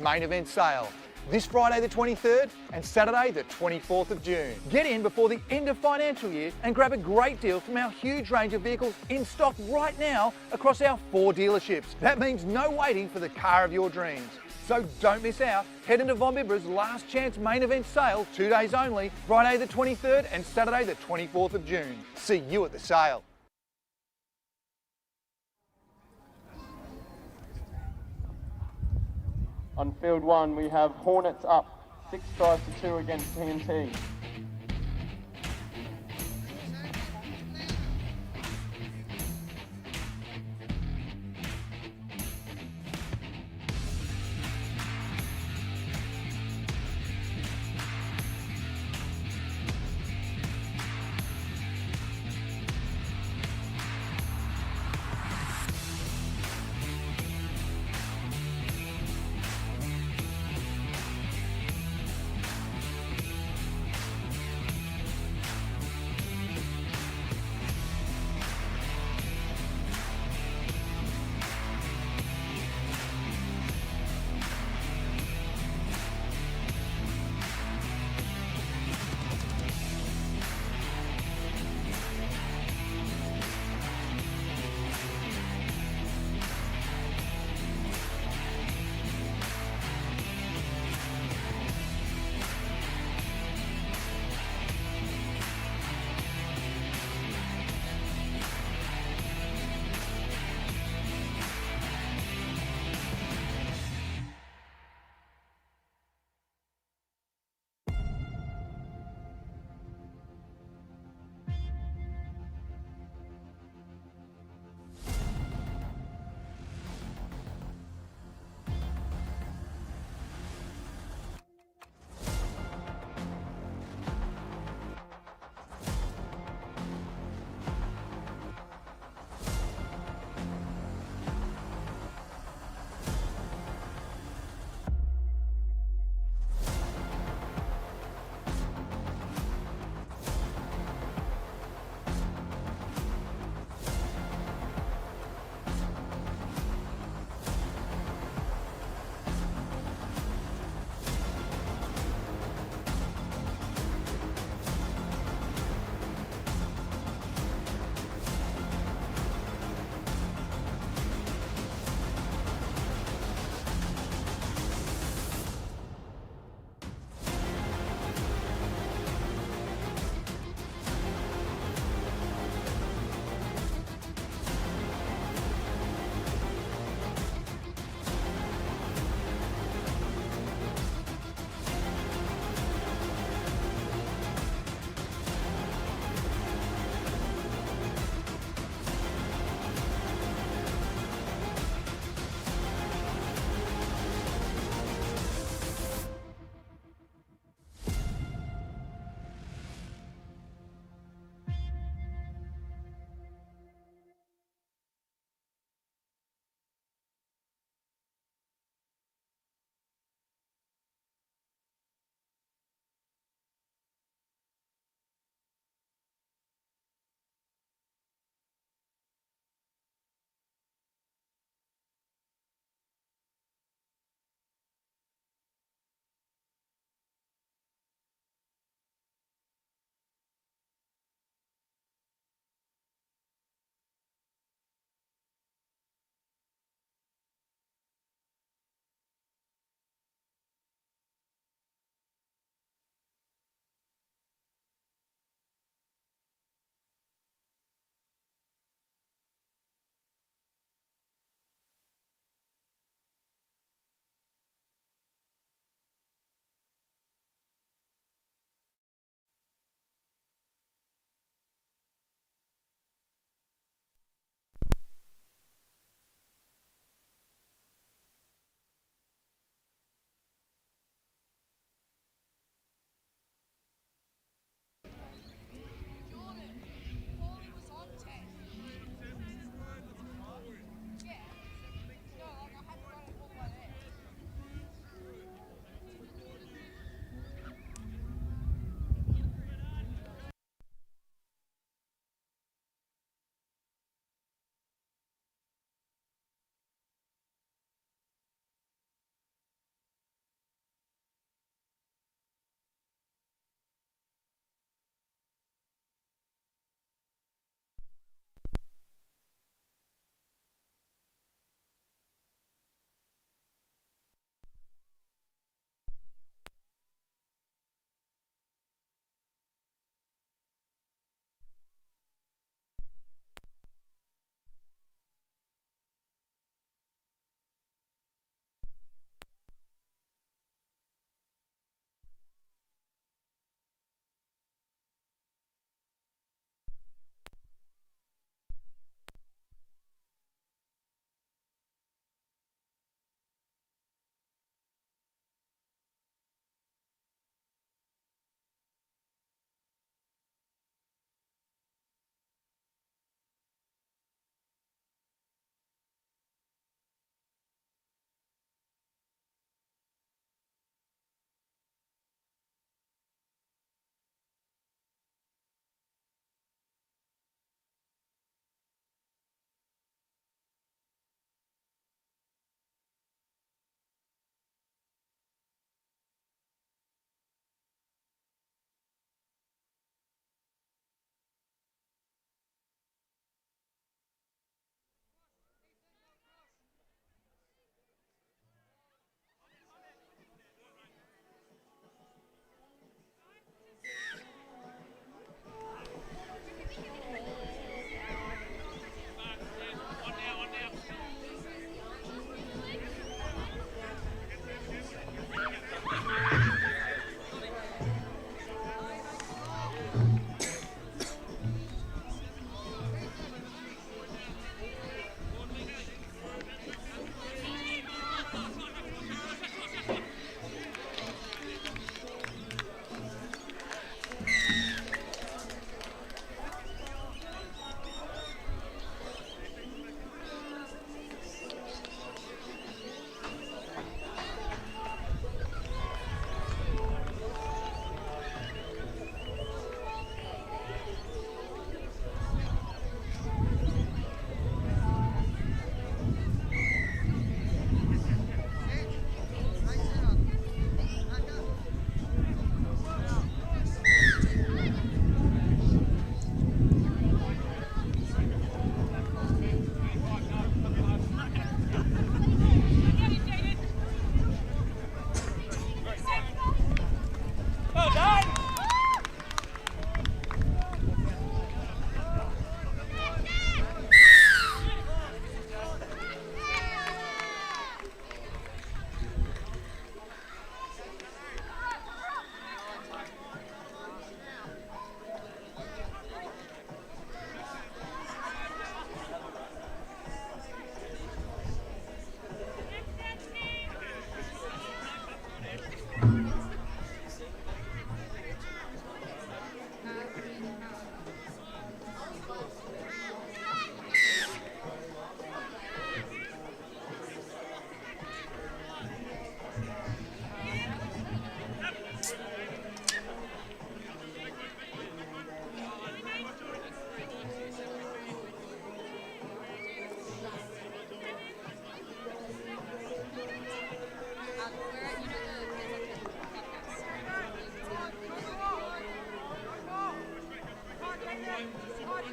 main event sale. This Friday the 23rd and Saturday the 24th of June. Get in before the end of financial year and grab a great deal from our huge range of vehicles in stock right now across our 4 dealerships. That means no waiting for the car of your dreams. So don't miss out. Head into Von Bibber's last chance main event sale, 2 days only, Friday the 23rd and Saturday the 24th of June. See you at the sale. On field 1, we have Hornets up 6 tries to 2 against TNT.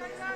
Go,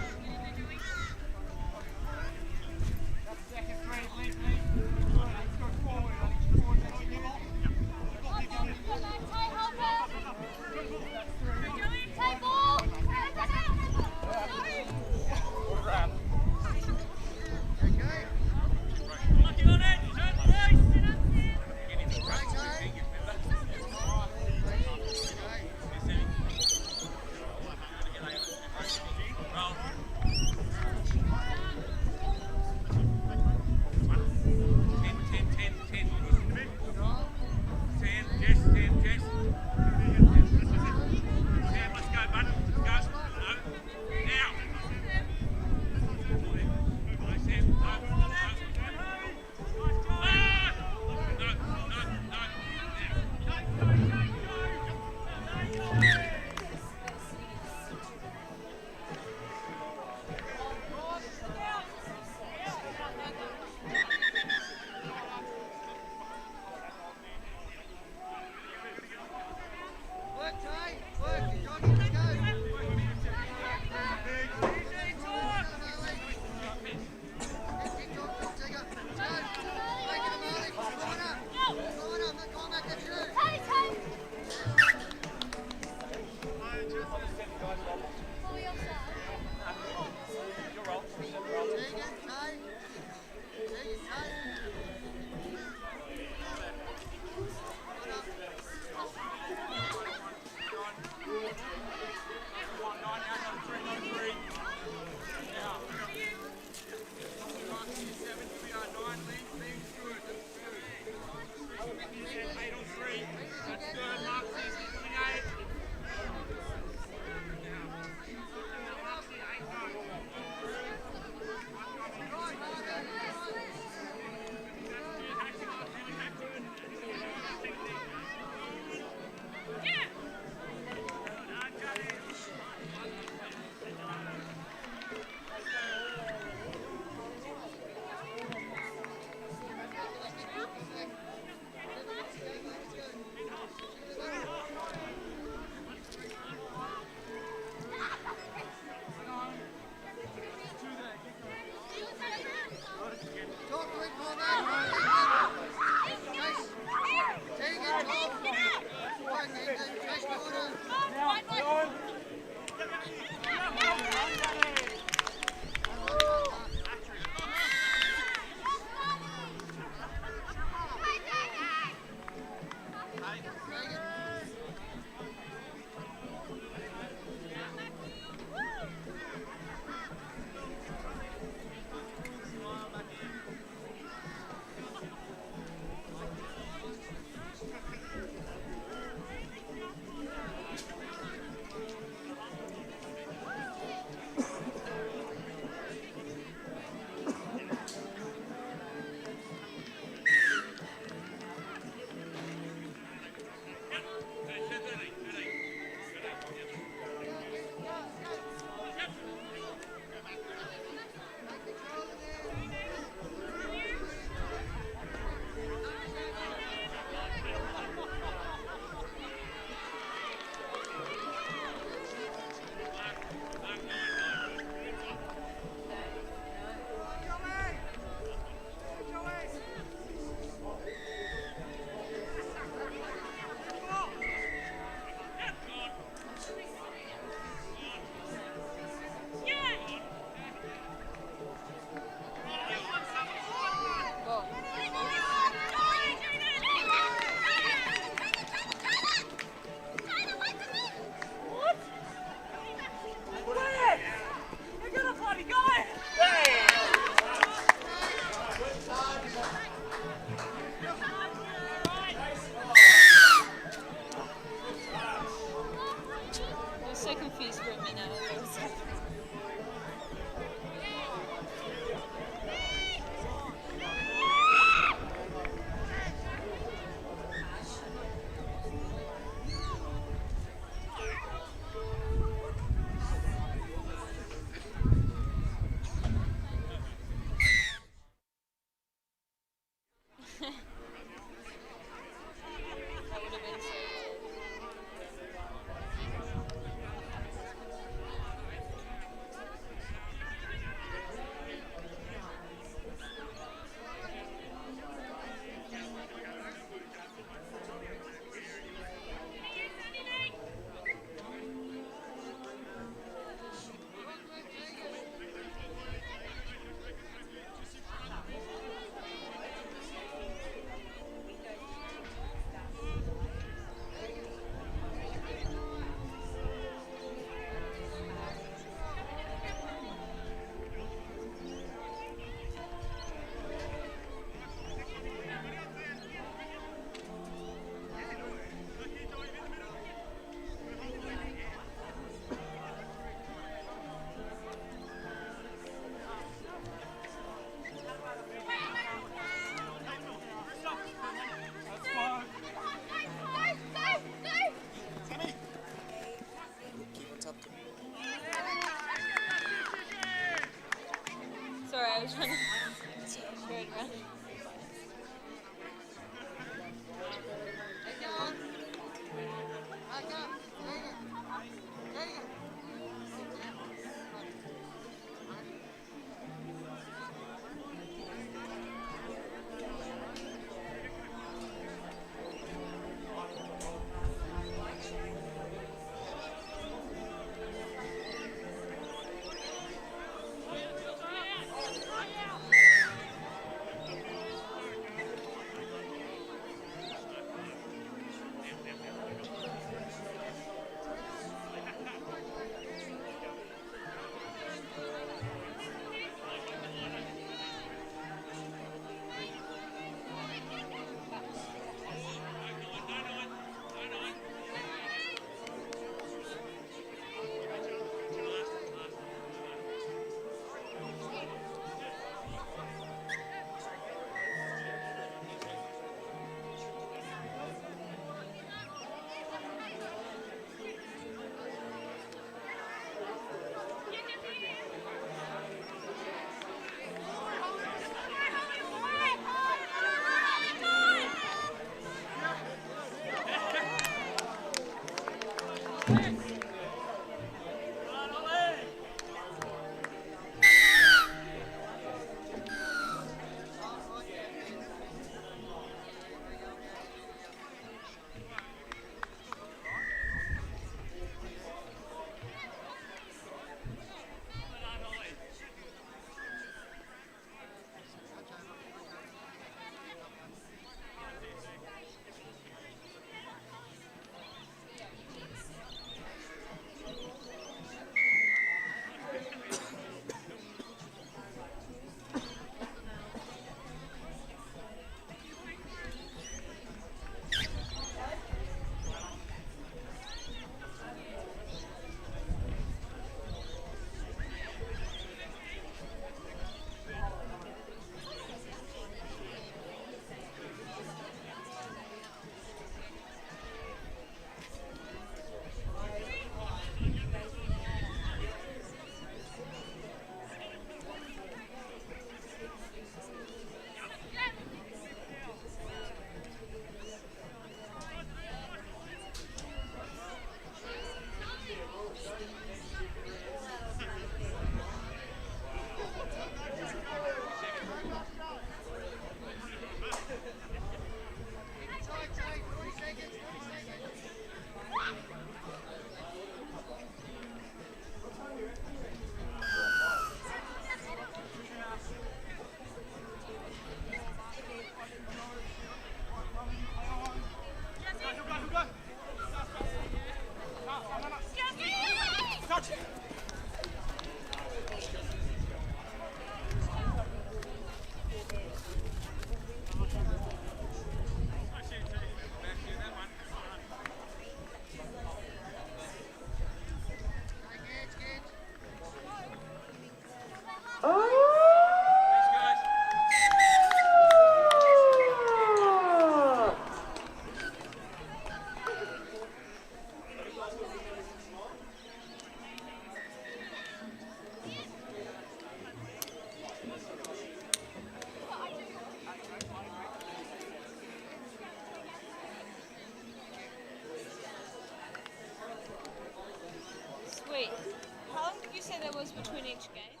hours between each game.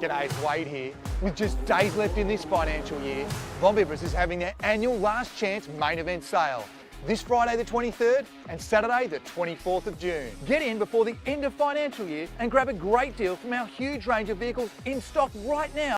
G'day, it's Wade here. With just days left in this financial year, Bombiverous is having their annual last chance main event sale. This Friday the 23rd and Saturday the 24th of June. Get in before the end of financial year and grab a great deal from our huge range of vehicles in stock right now.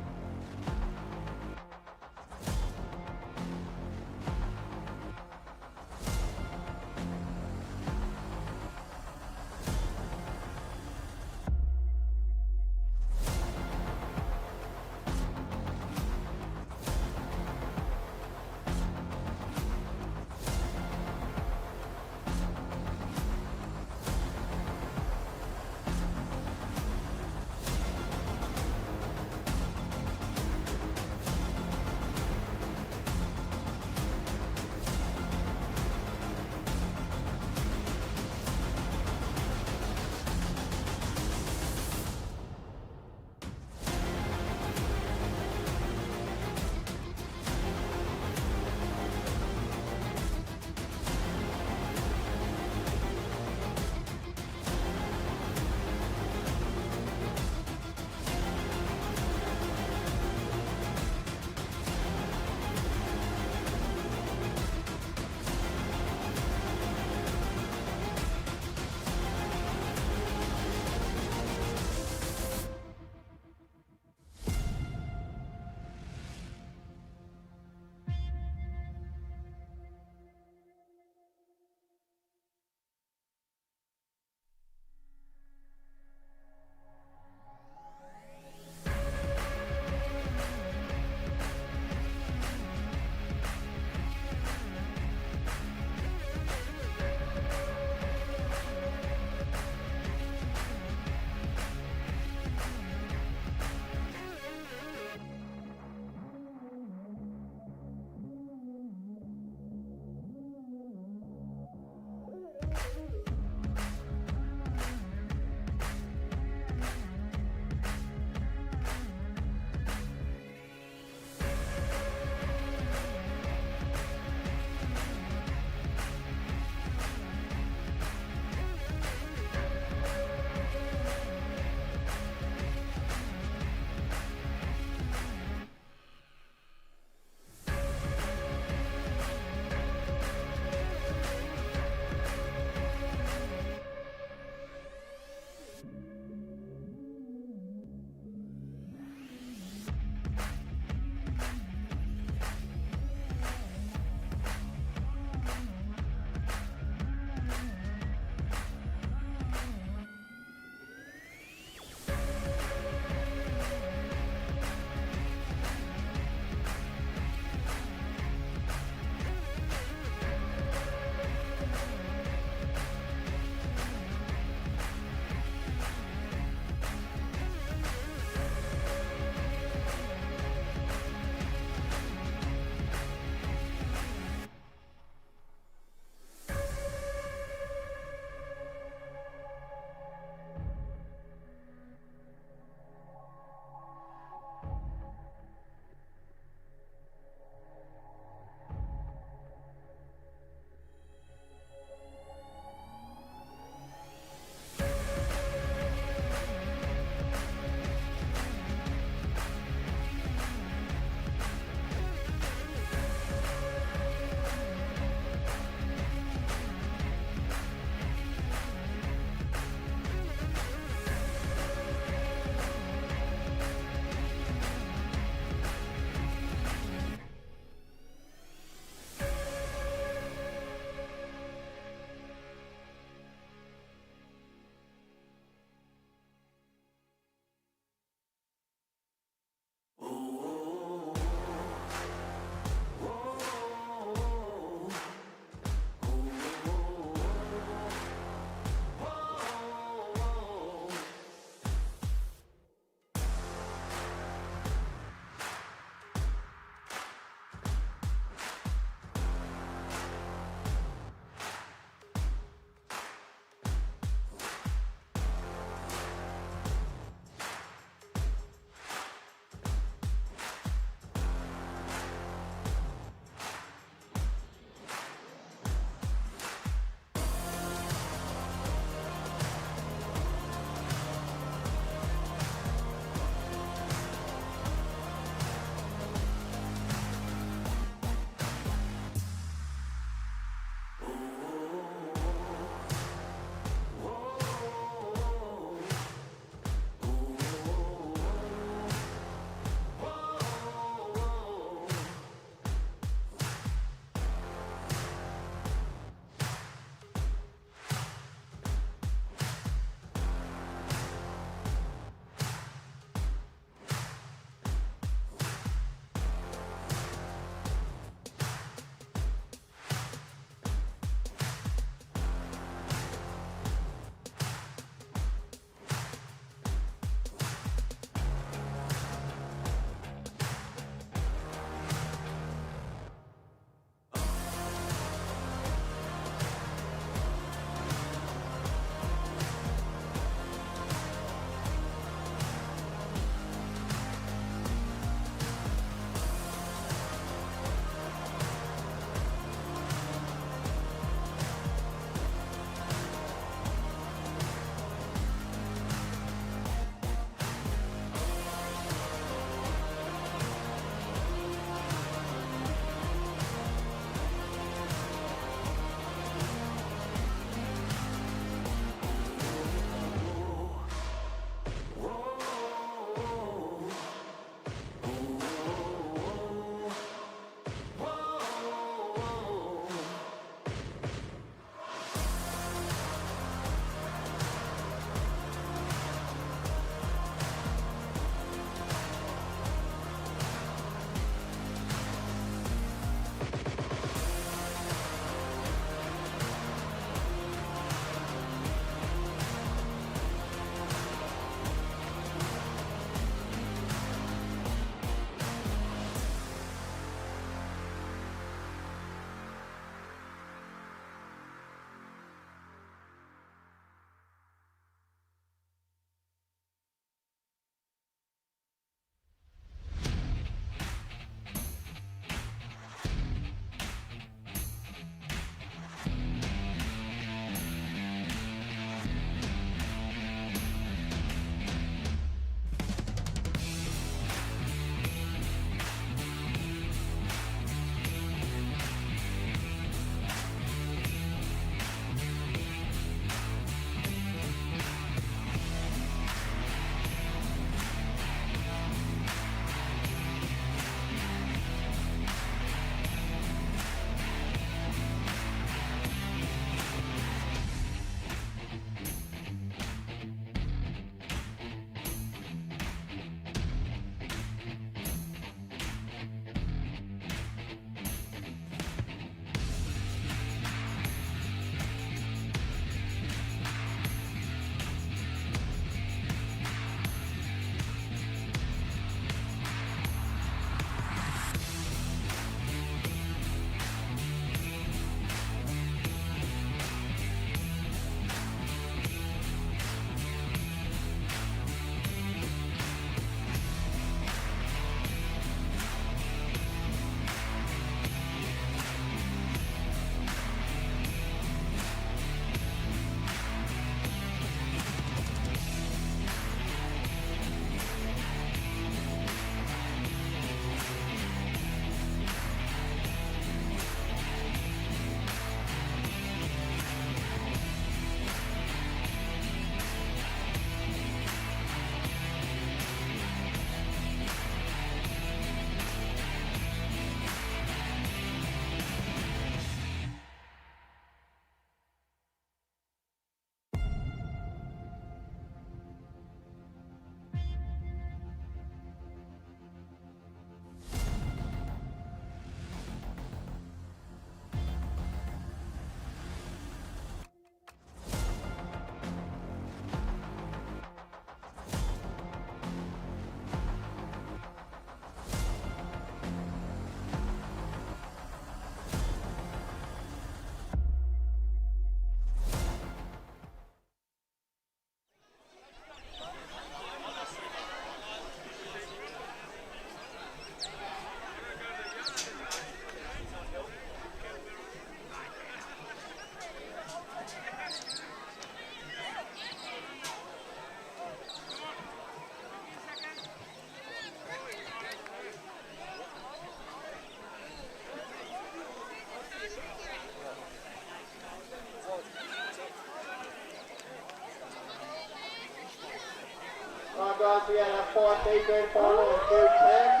guys, we had our 5D grand final on field 10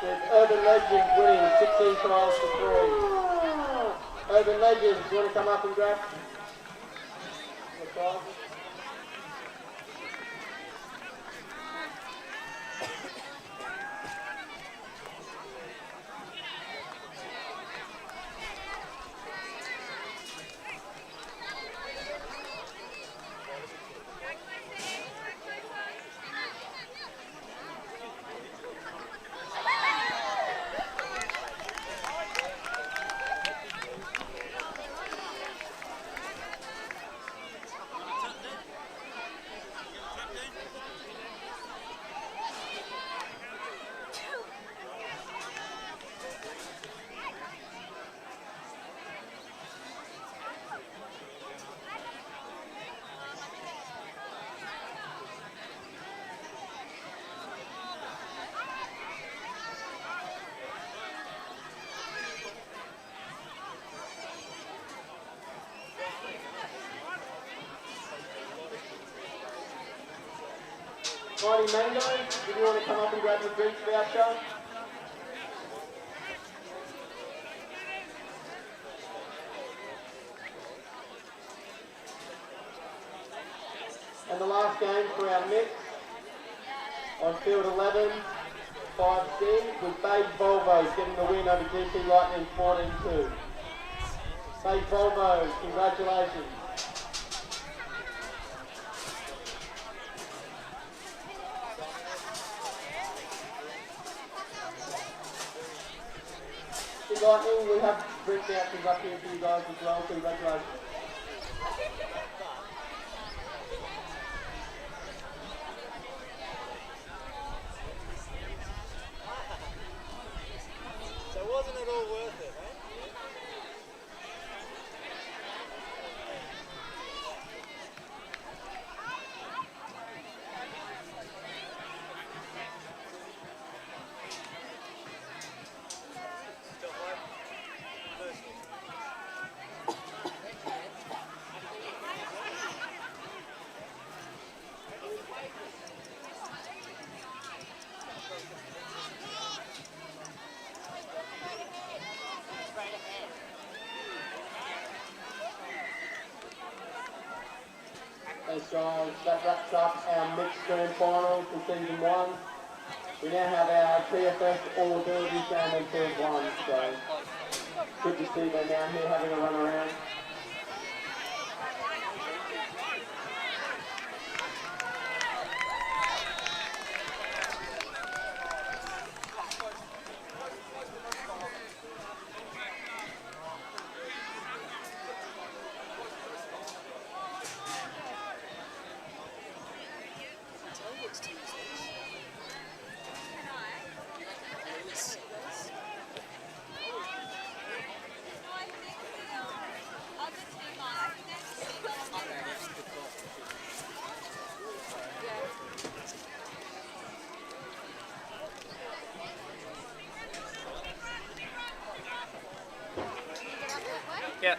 with Urban Legends winning 16 tries to 3. Urban Legends, you want to come up and grab the prize? Mighty Mango, do you want to come up and grab your drinks voucher? And the last game for our mix on field 11, 5C, with Faze Volvo getting the win over GC Lightning 14-2. Faze Volvo, congratulations. Lightning, we have drink vouchers up here for you guys as well. Congratulations. So wasn't it all worth it, eh? Thanks guys, that wraps up our mixed grand final for season 1. We now have our TFS All Abilities game in field 1, so good to see them down here having a run around. Yeah.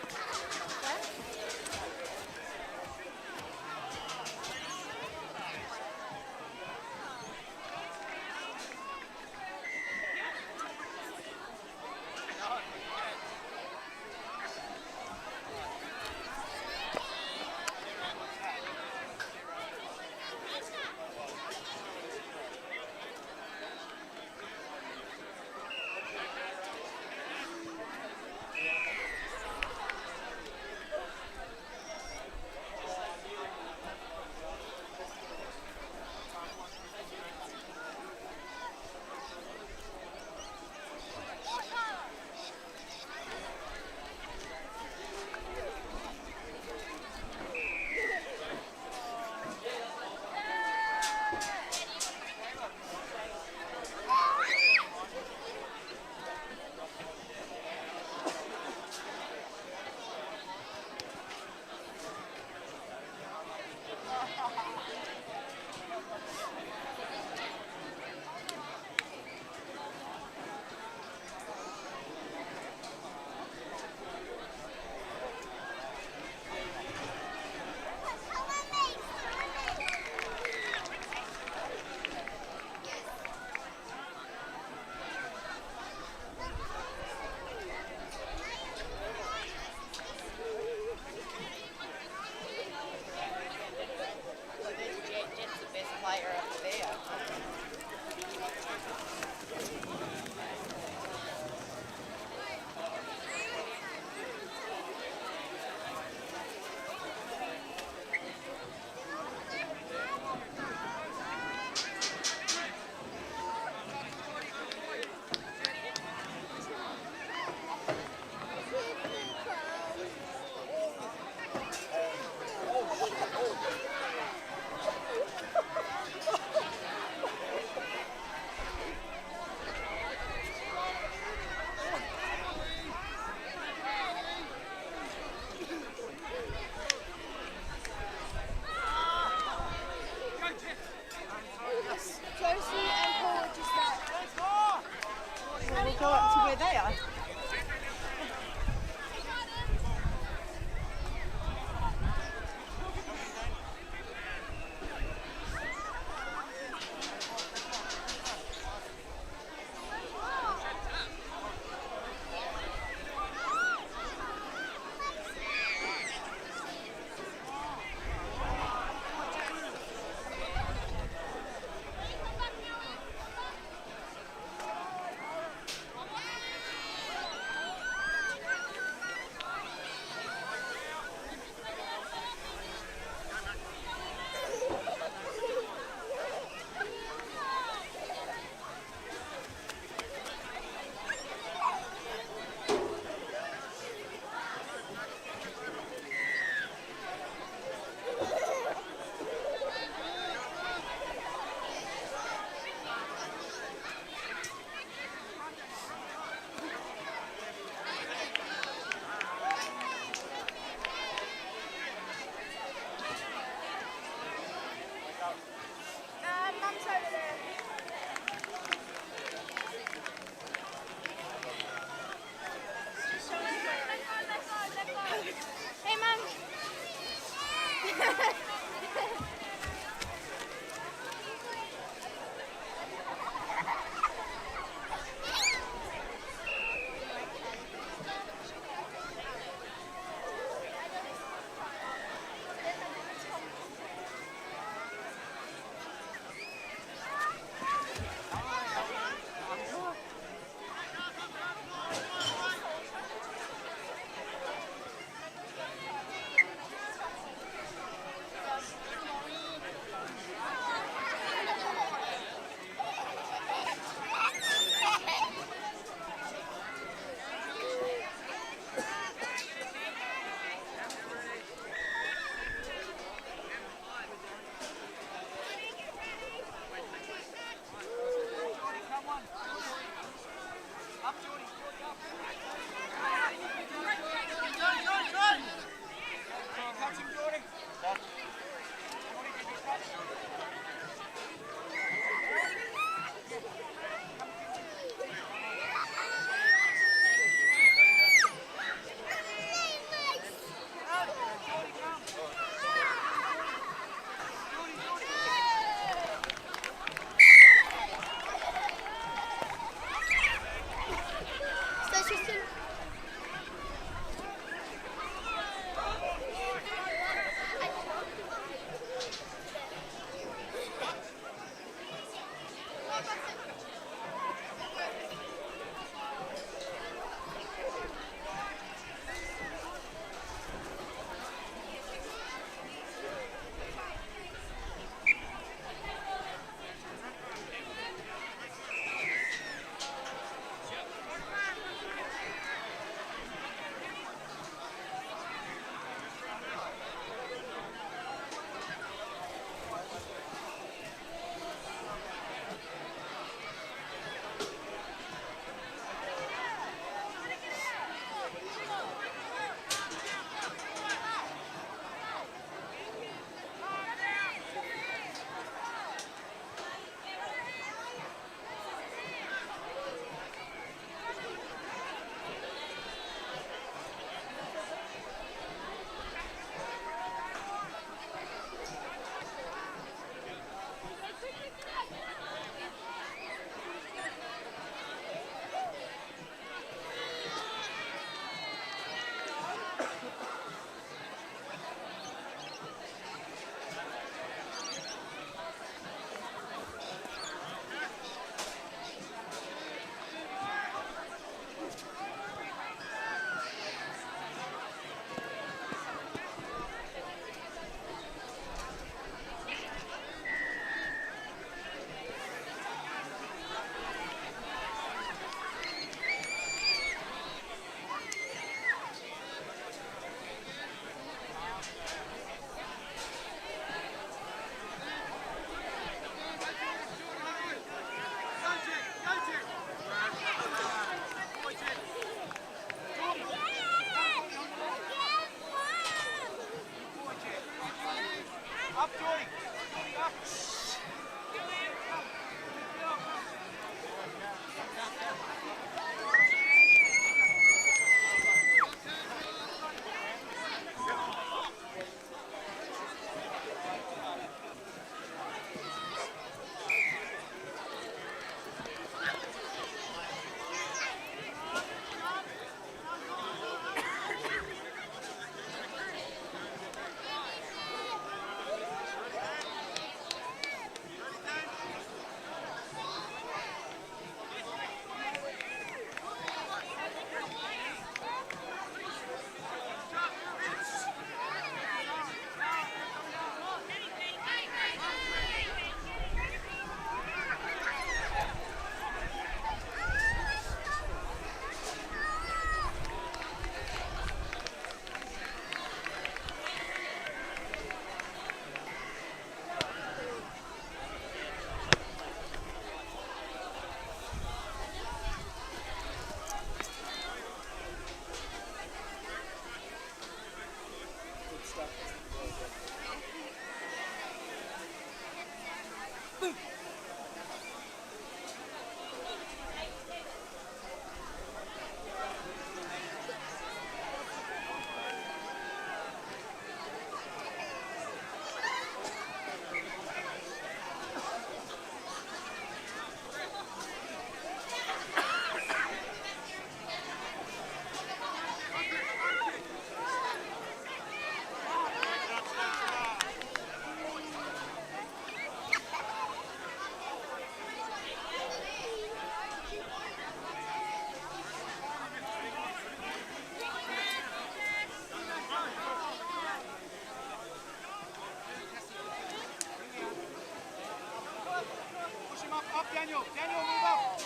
Daniel, move up.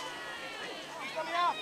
He's coming out.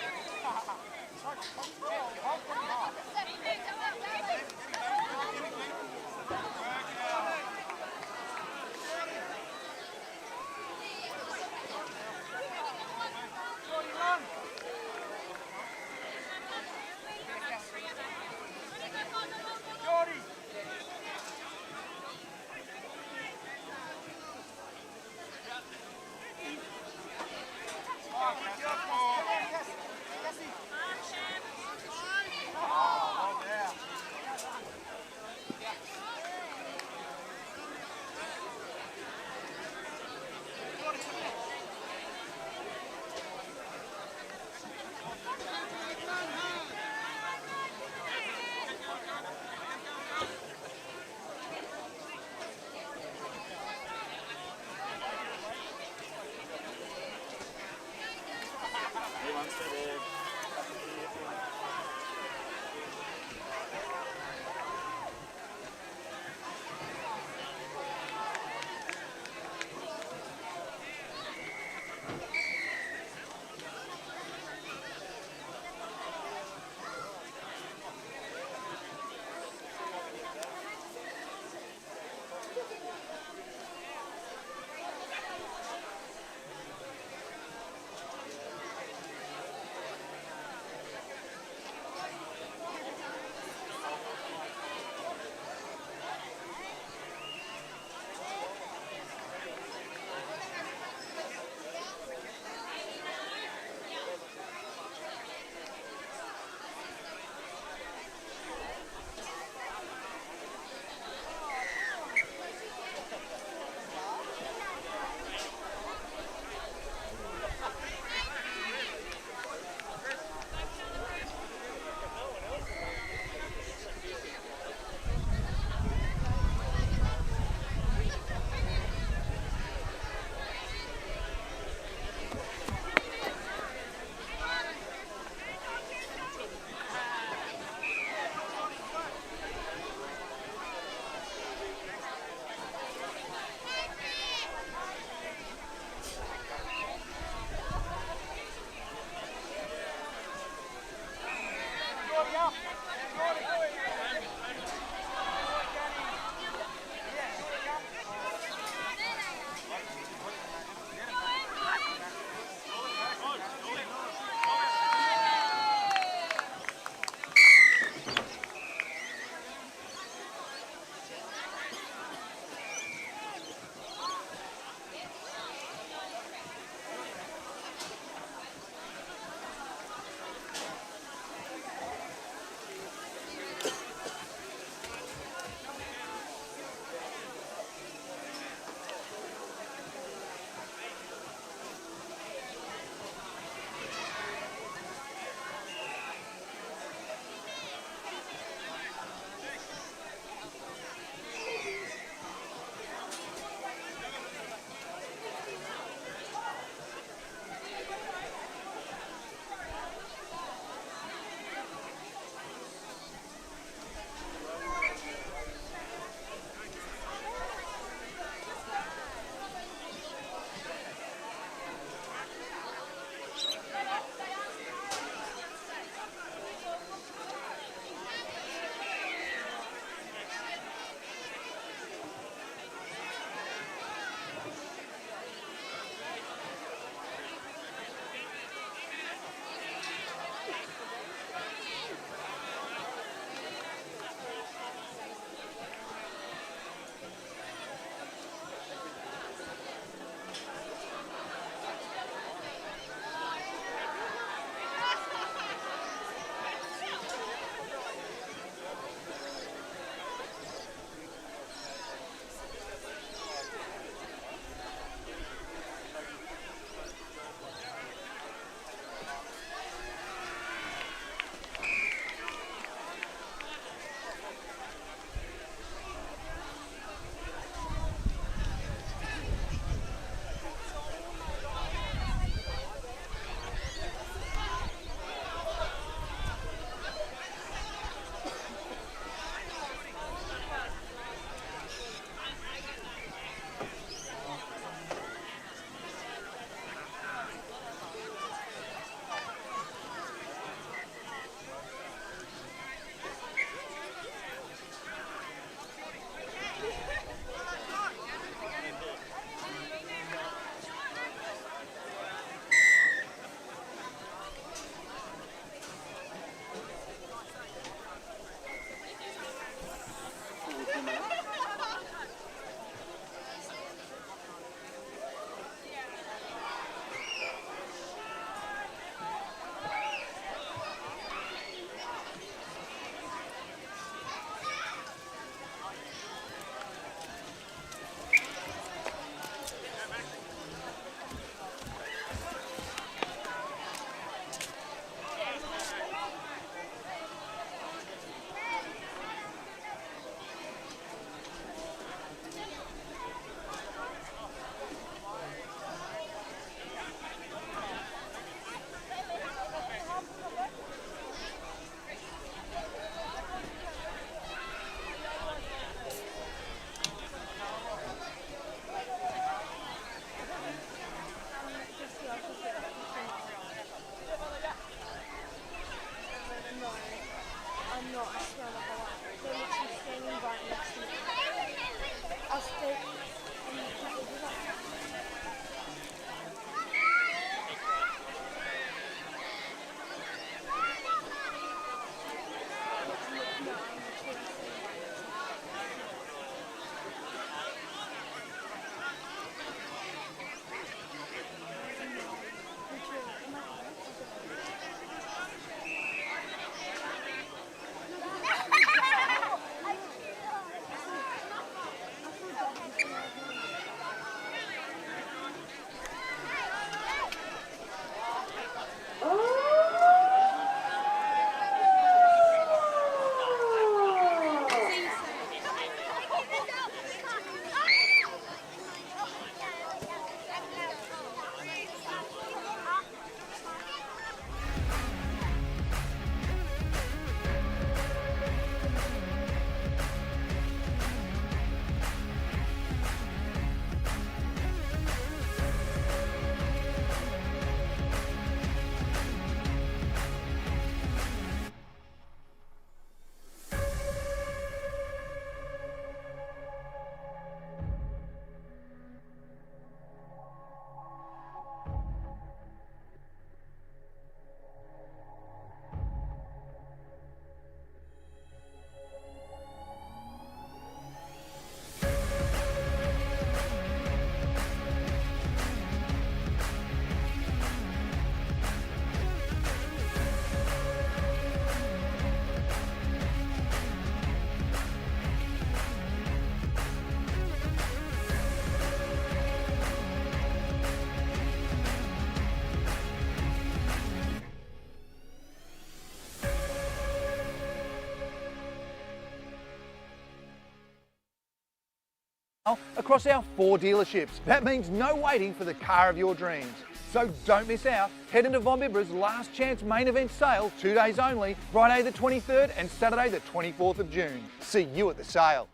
across our 4 dealerships. That means no waiting for the car of your dreams. So don't miss out. Head into Von Bibber's last chance main event sale, 2 days only, Friday the 23rd and Saturday the 24th of June. See you at the sale.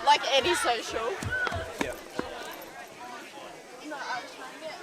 Like any social. Yeah. No, I was trying to get.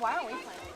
Why aren't we playing?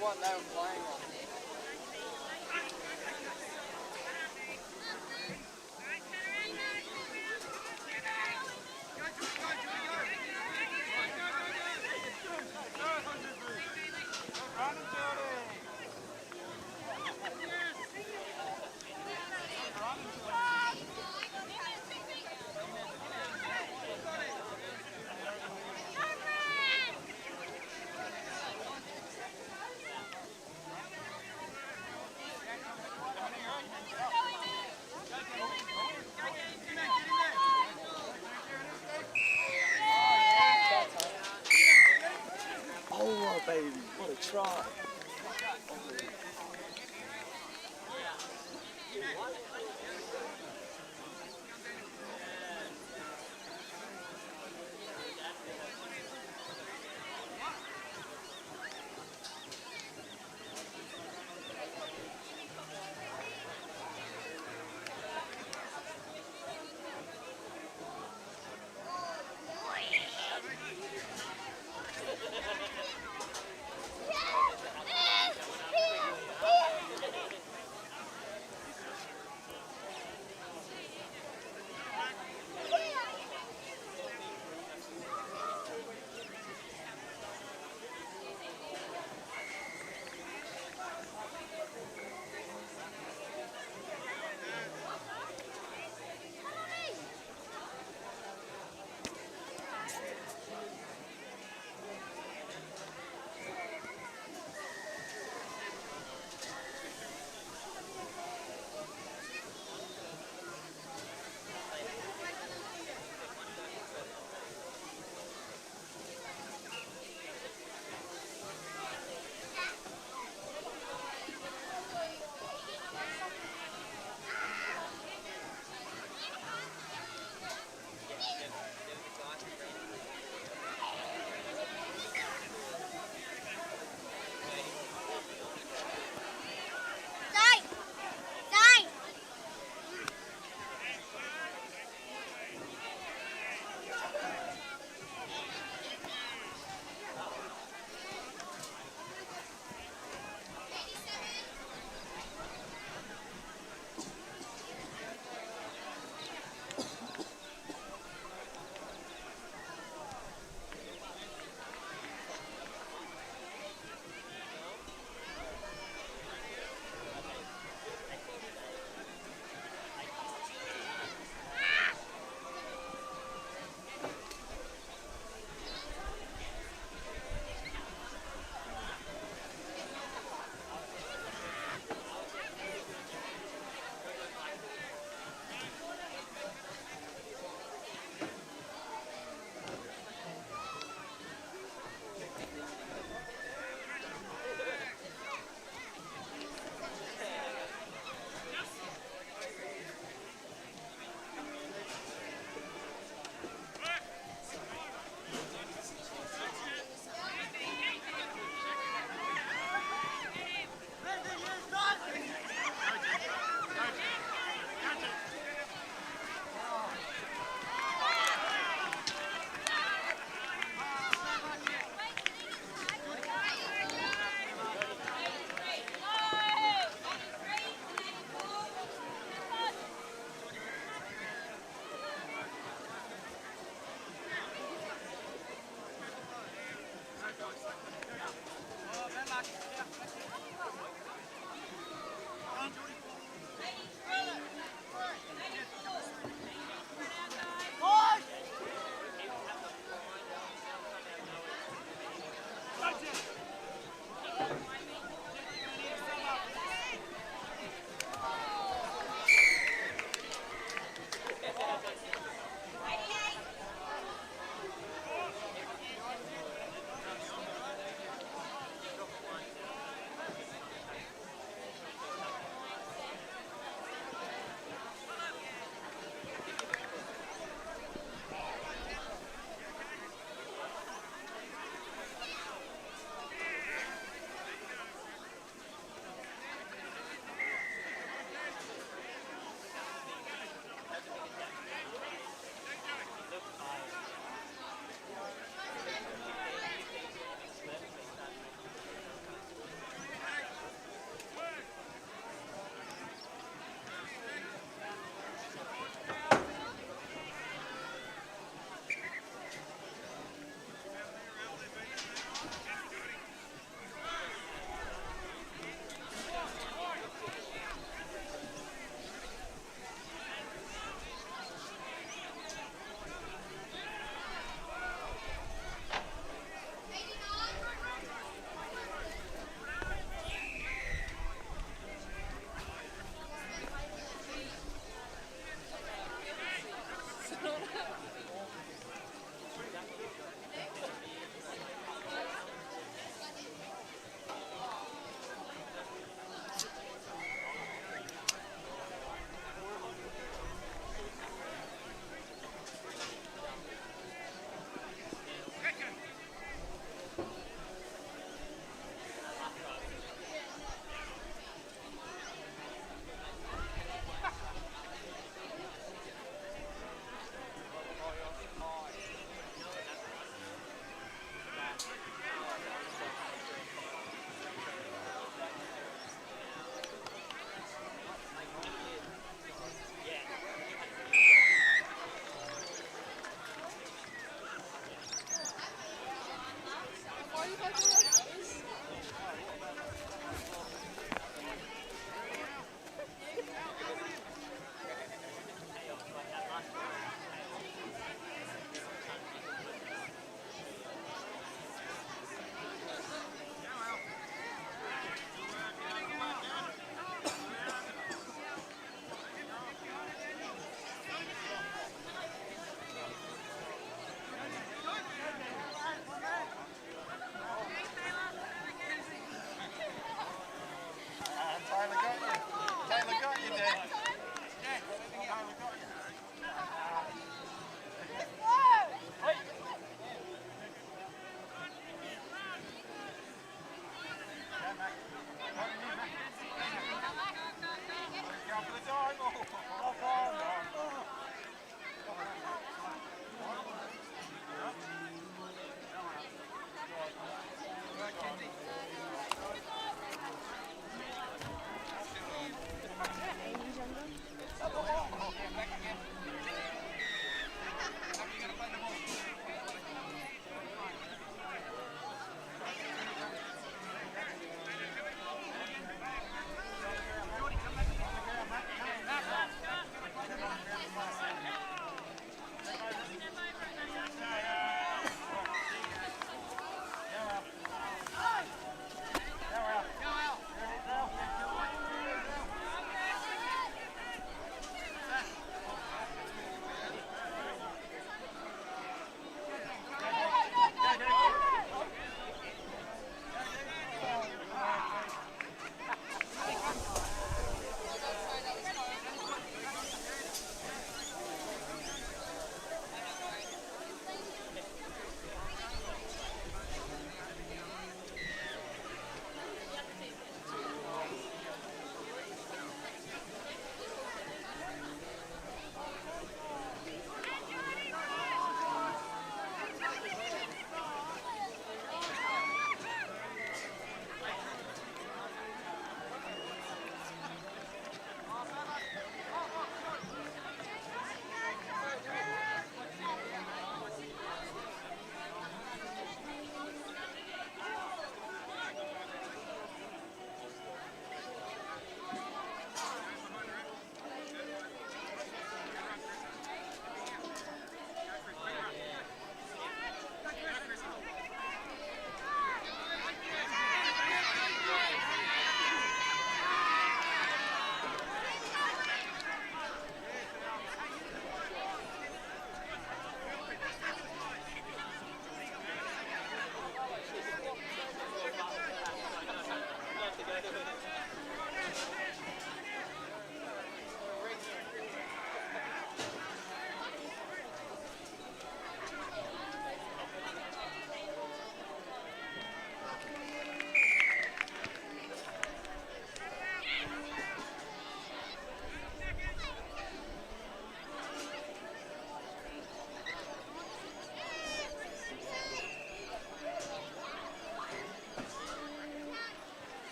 What they were playing on. Oh, baby, what a try.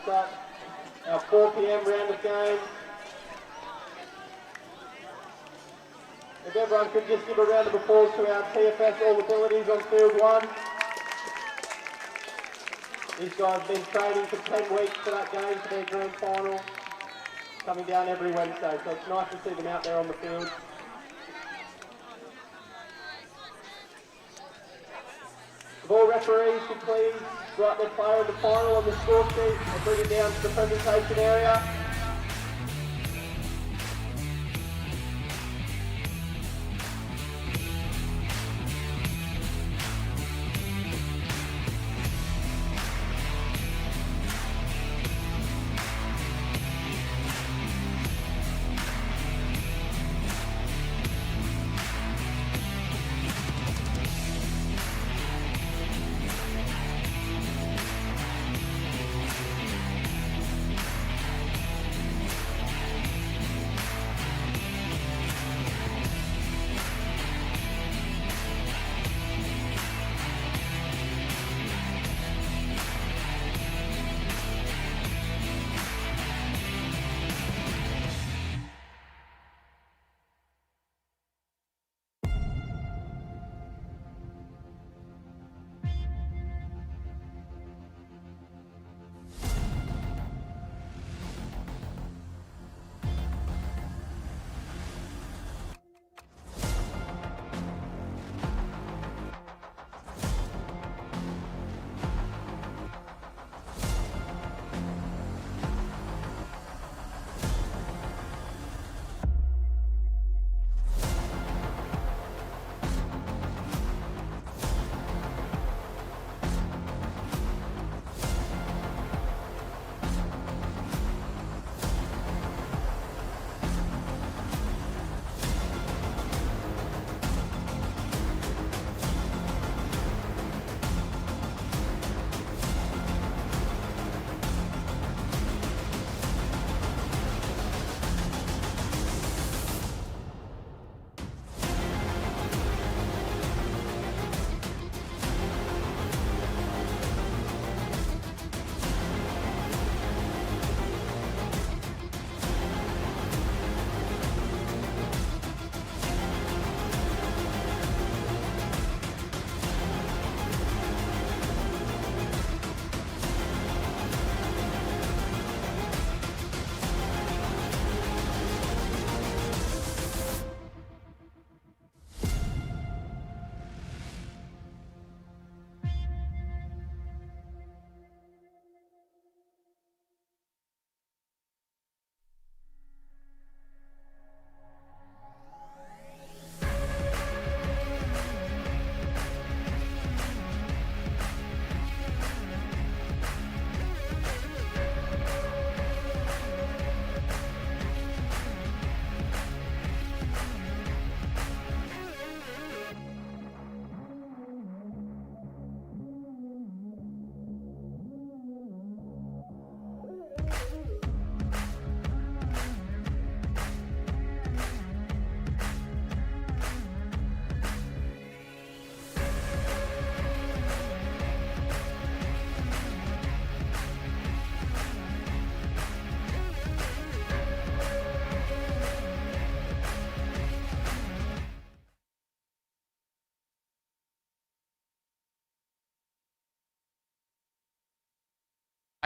start our 4 p.m. round of games. If everyone could just give a round of applause to our TFS All Abilities on field 1. These guys have been training for 10 weeks for that game, for their grand final. Coming down every Wednesday, so it's nice to see them out there on the field. If all referees could please write their player in the final on the score sheet and bring it down to the presentation area.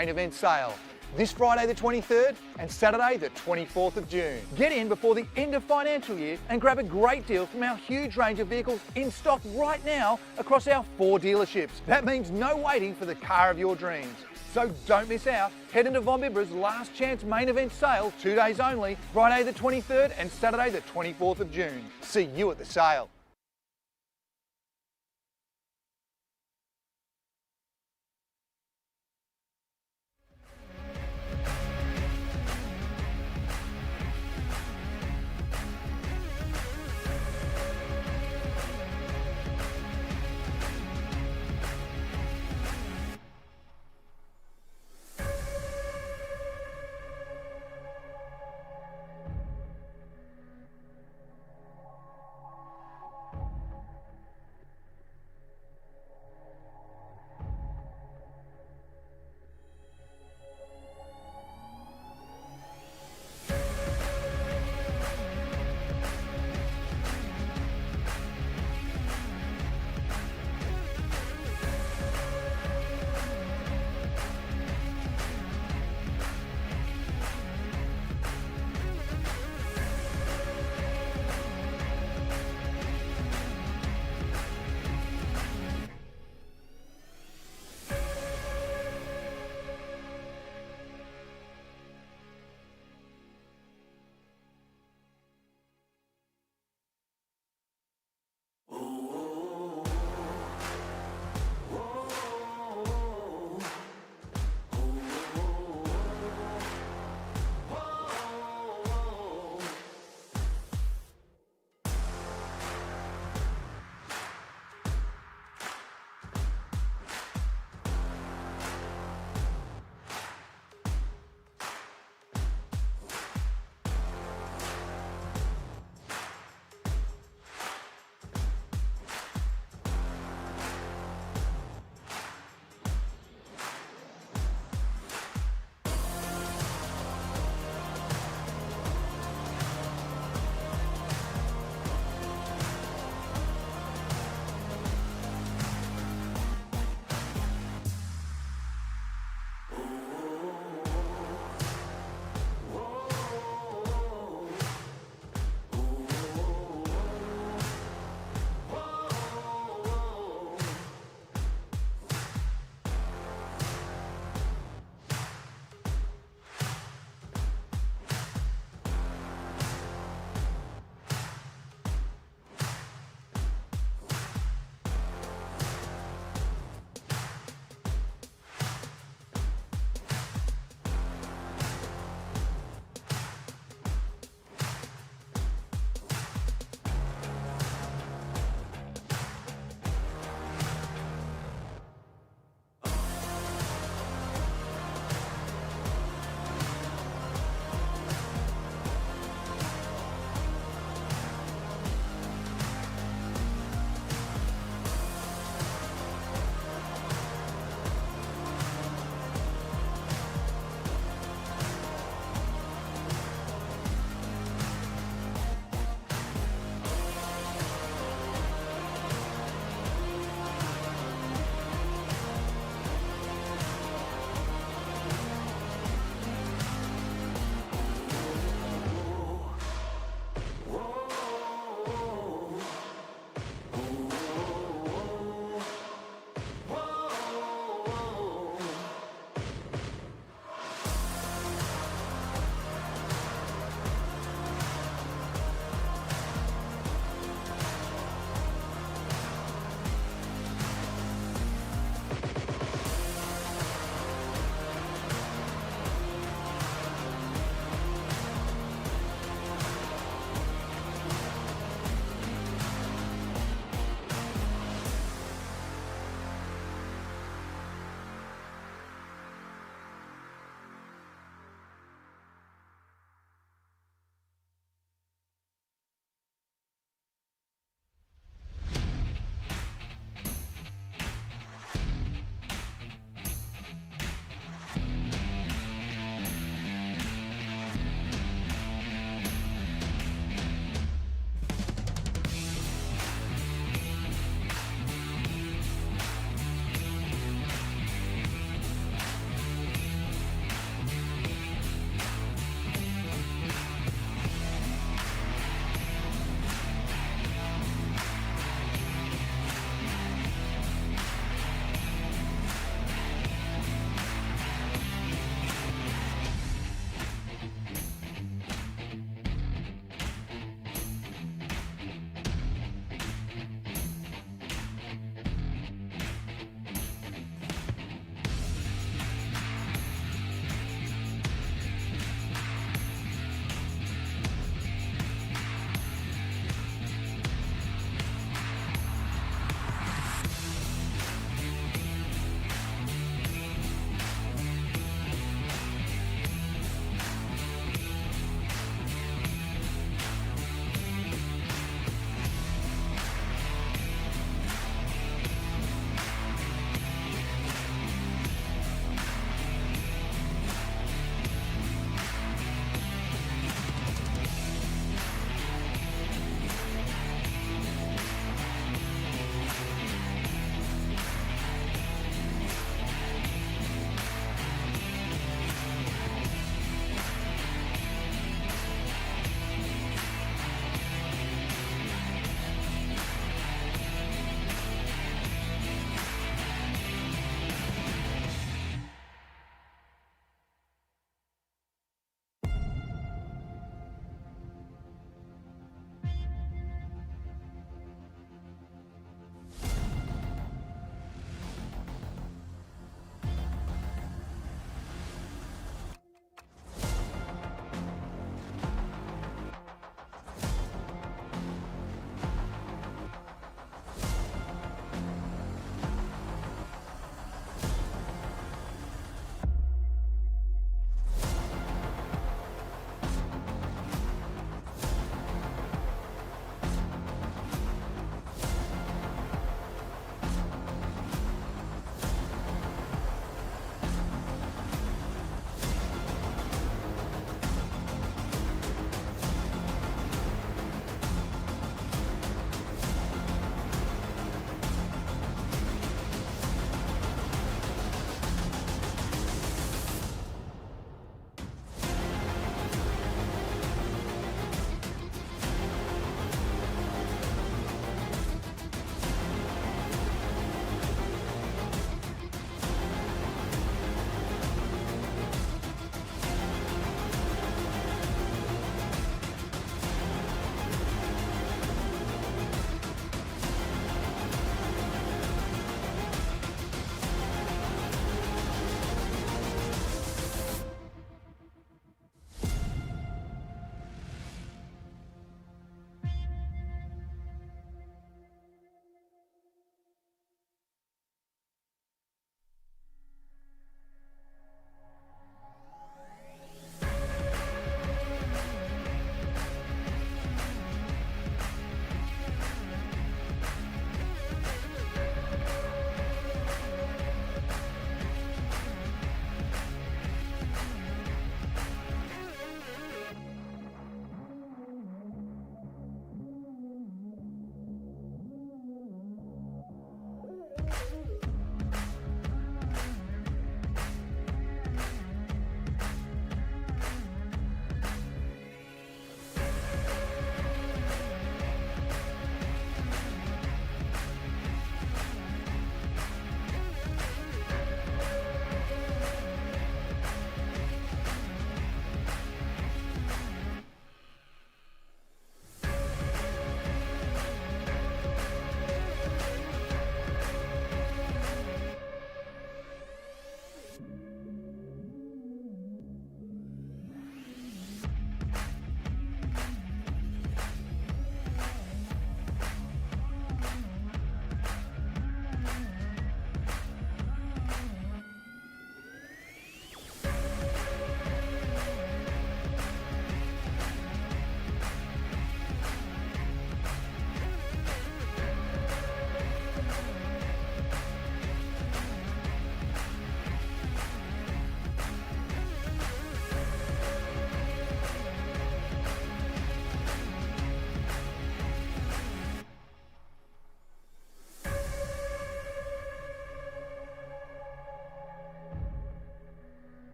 Main event sale this Friday the 23rd and Saturday the 24th of June. Get in before the end of financial year and grab a great deal from our huge range of vehicles in stock right now across our 4 dealerships. That means no waiting for the car of your dreams. So don't miss out. Head into Von Bibber's last chance main event sale, 2 days only, Friday the 23rd and Saturday the 24th of June. See you at the sale.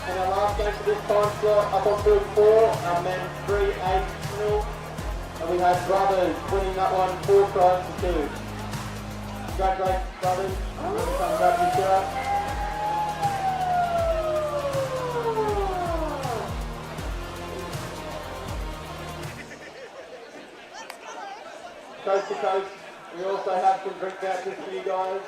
And our last game for this time slot, up on field 4, our men 3-8-0. And we had Brothers winning that one 4 tries to 2. Congratulations, Brothers. I'm going to come grab your shirt. Coast to coast, we also have some drink vouchers for you guys.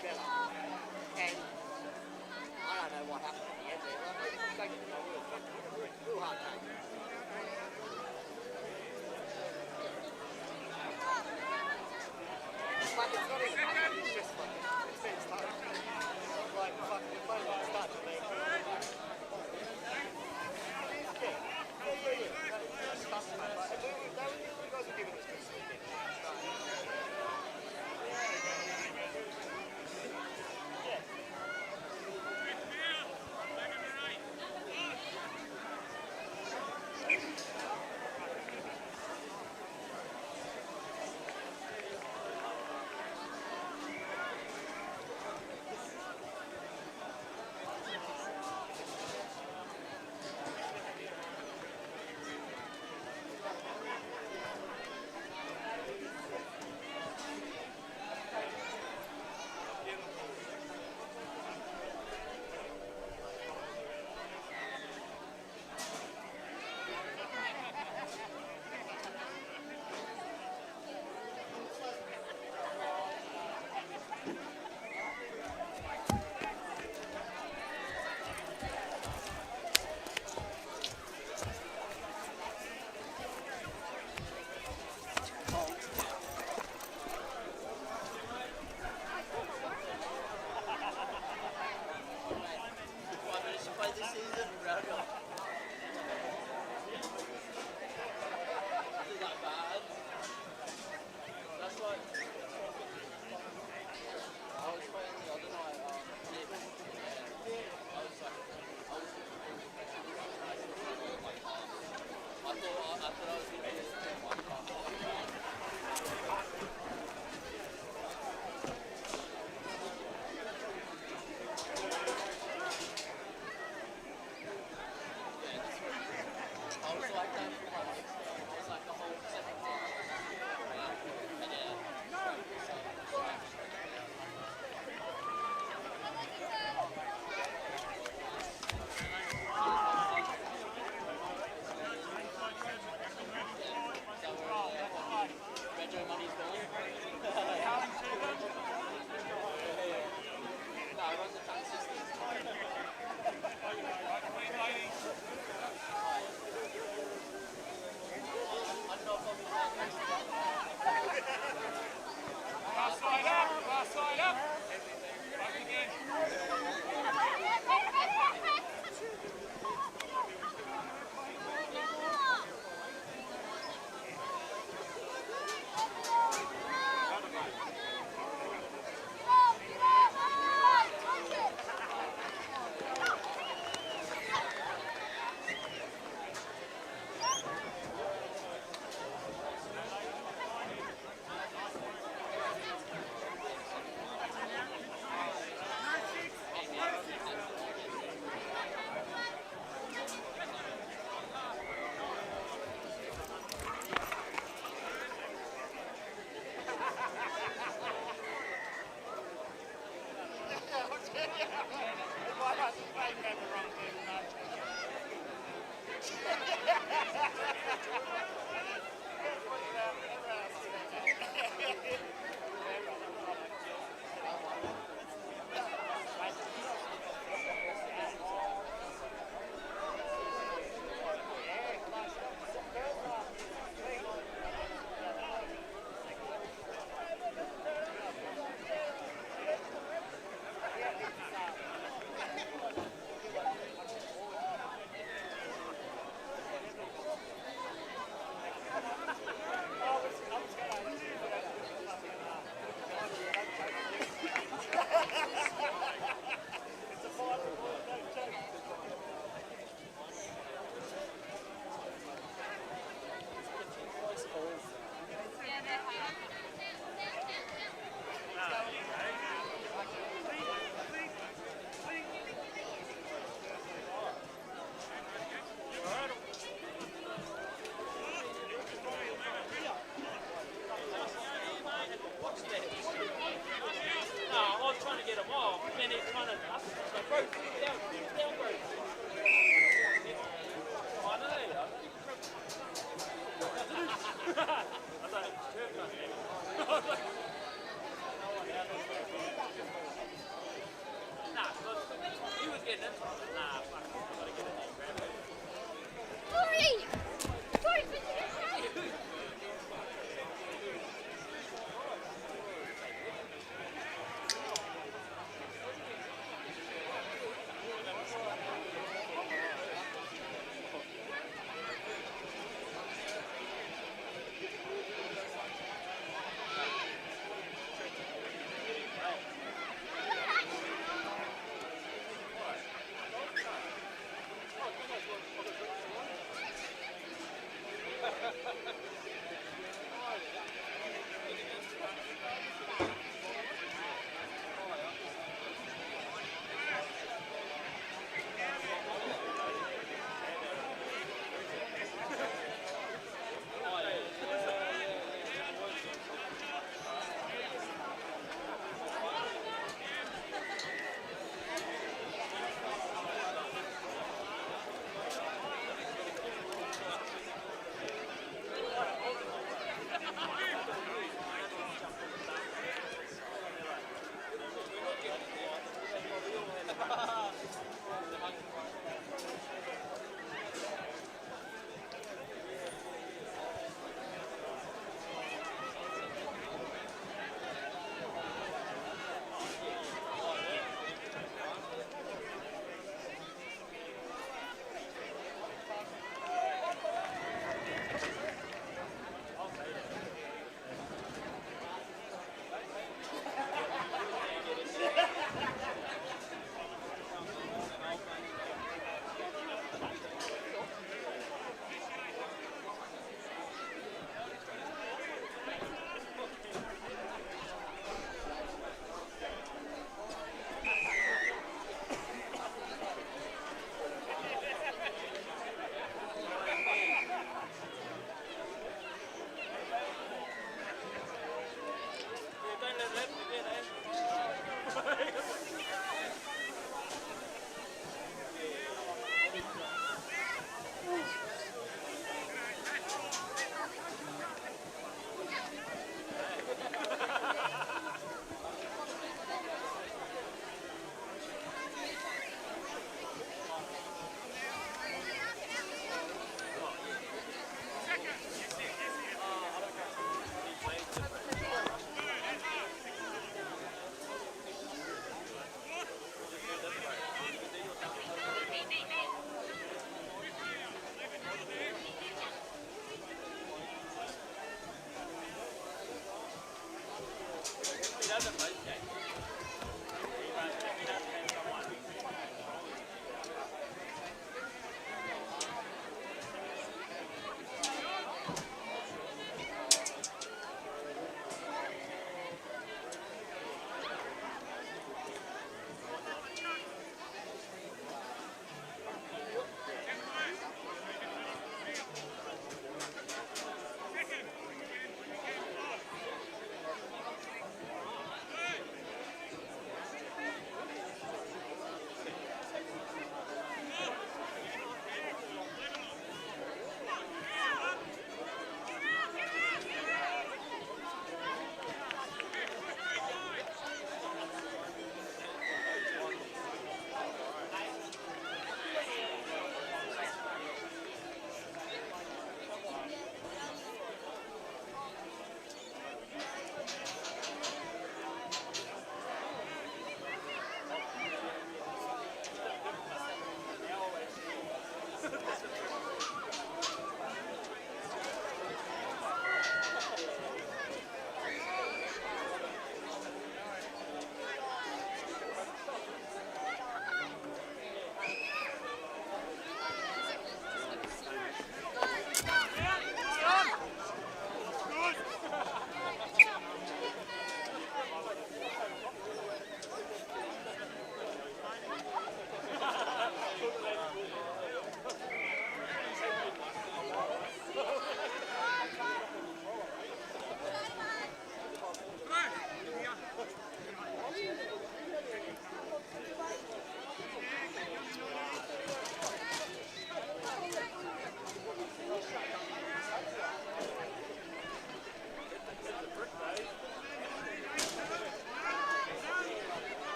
better. And I don't know what happened at the end there. Like, I'm taking my word, but real hard game. But it's not even hard, it's just like, it's been tough. Like, fuck, we're playing like start to league. It's tough, mate. Like, you guys were giving us good sleeping.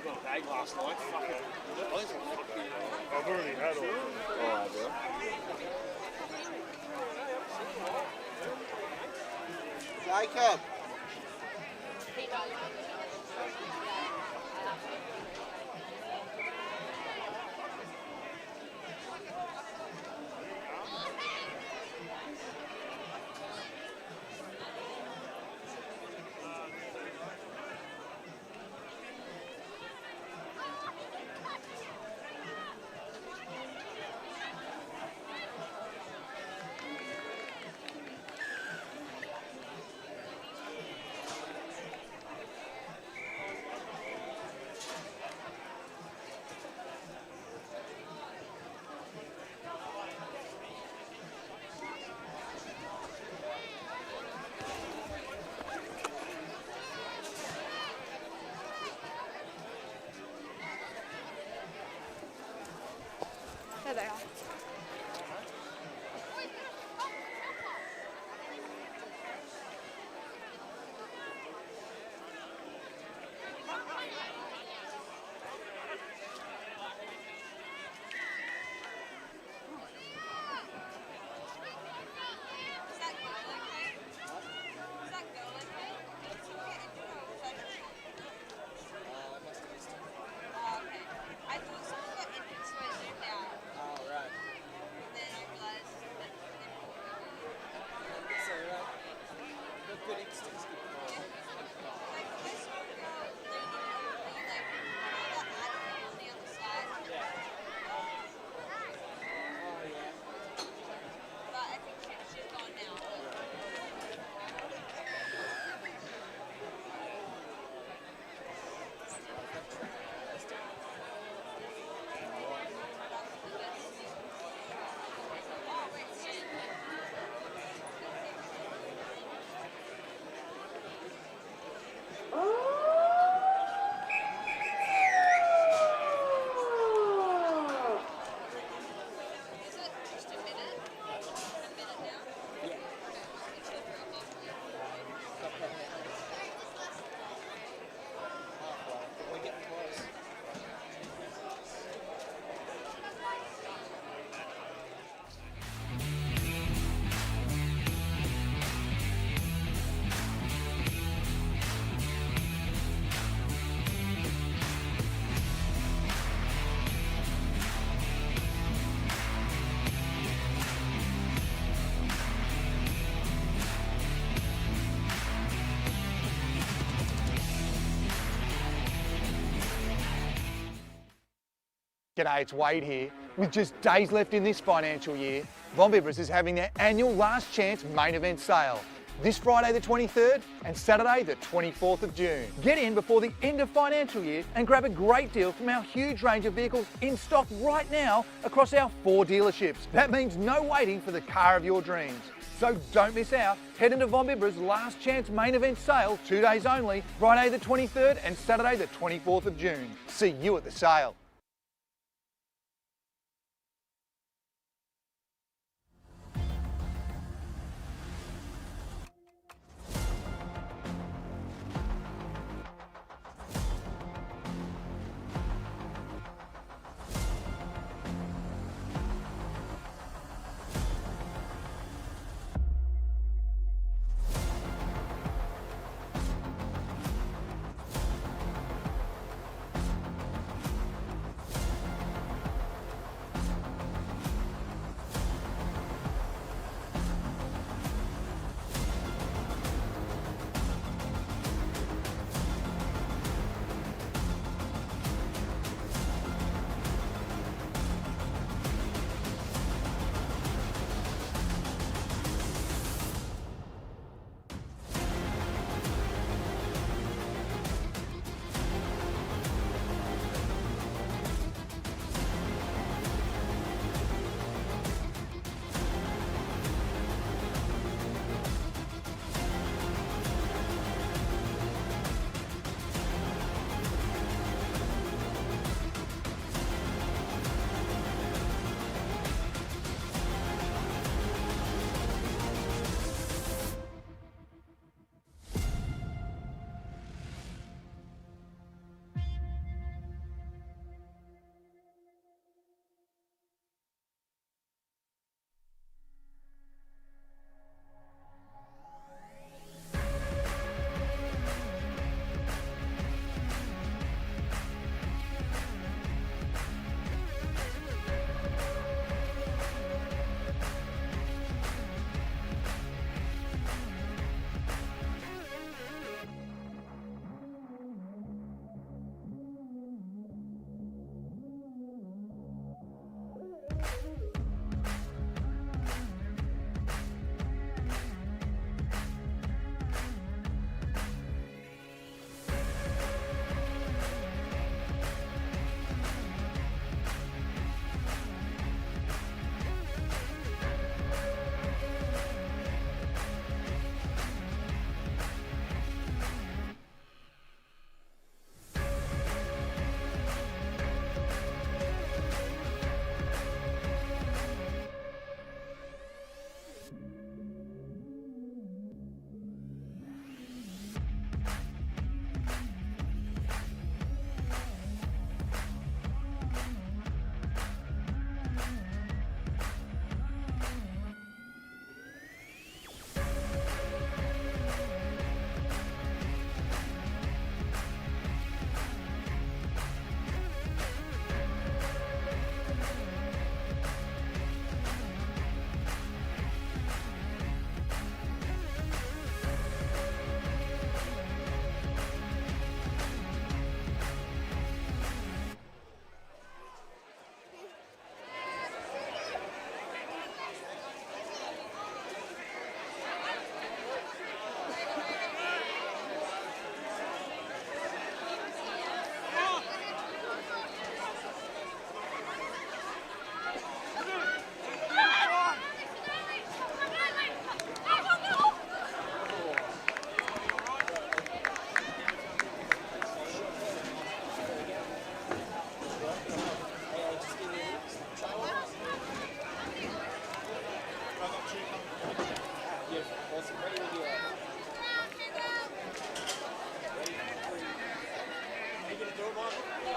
got a bag last night. Fucking. I've already had all. Oh, I will. Jacob. There they are. G'day, it's Wade here. With just days left in this financial year, Von Bibbers is having their annual last chance main event sale. This Friday the 23rd and Saturday the 24th of June. Get in before the end of financial year and grab a great deal from our huge range of vehicles in stock right now across our 4 dealerships. That means no waiting for the car of your dreams. So don't miss out. Head into Von Bibbers' last chance main event sale, 2 days only, Friday the 23rd and Saturday the 24th of June. See you at the sale.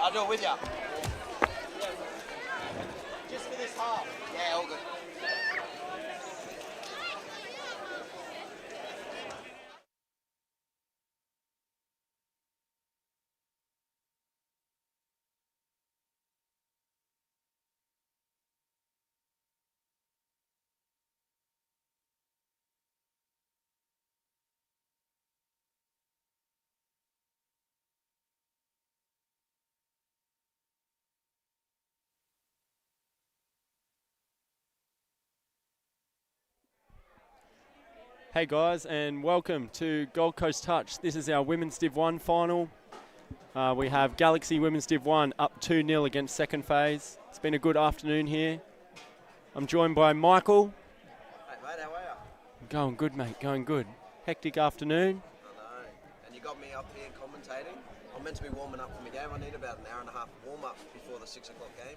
I'll do it with you. Just for this half. Yeah, all good. Hey guys, and welcome to Gold Coast Touch. This is our Women's Div 1 final. We have Galaxy Women's Div 1 up 2-0 against second phase. It's been a good afternoon here. I'm joined by Michael. Hey mate, how are you? Going good, mate, going good. Hectic afternoon. I know. And you got me up here commentating. I'm meant to be warming up for my game. I need about an hour and a half of warm up before the 6 o'clock game.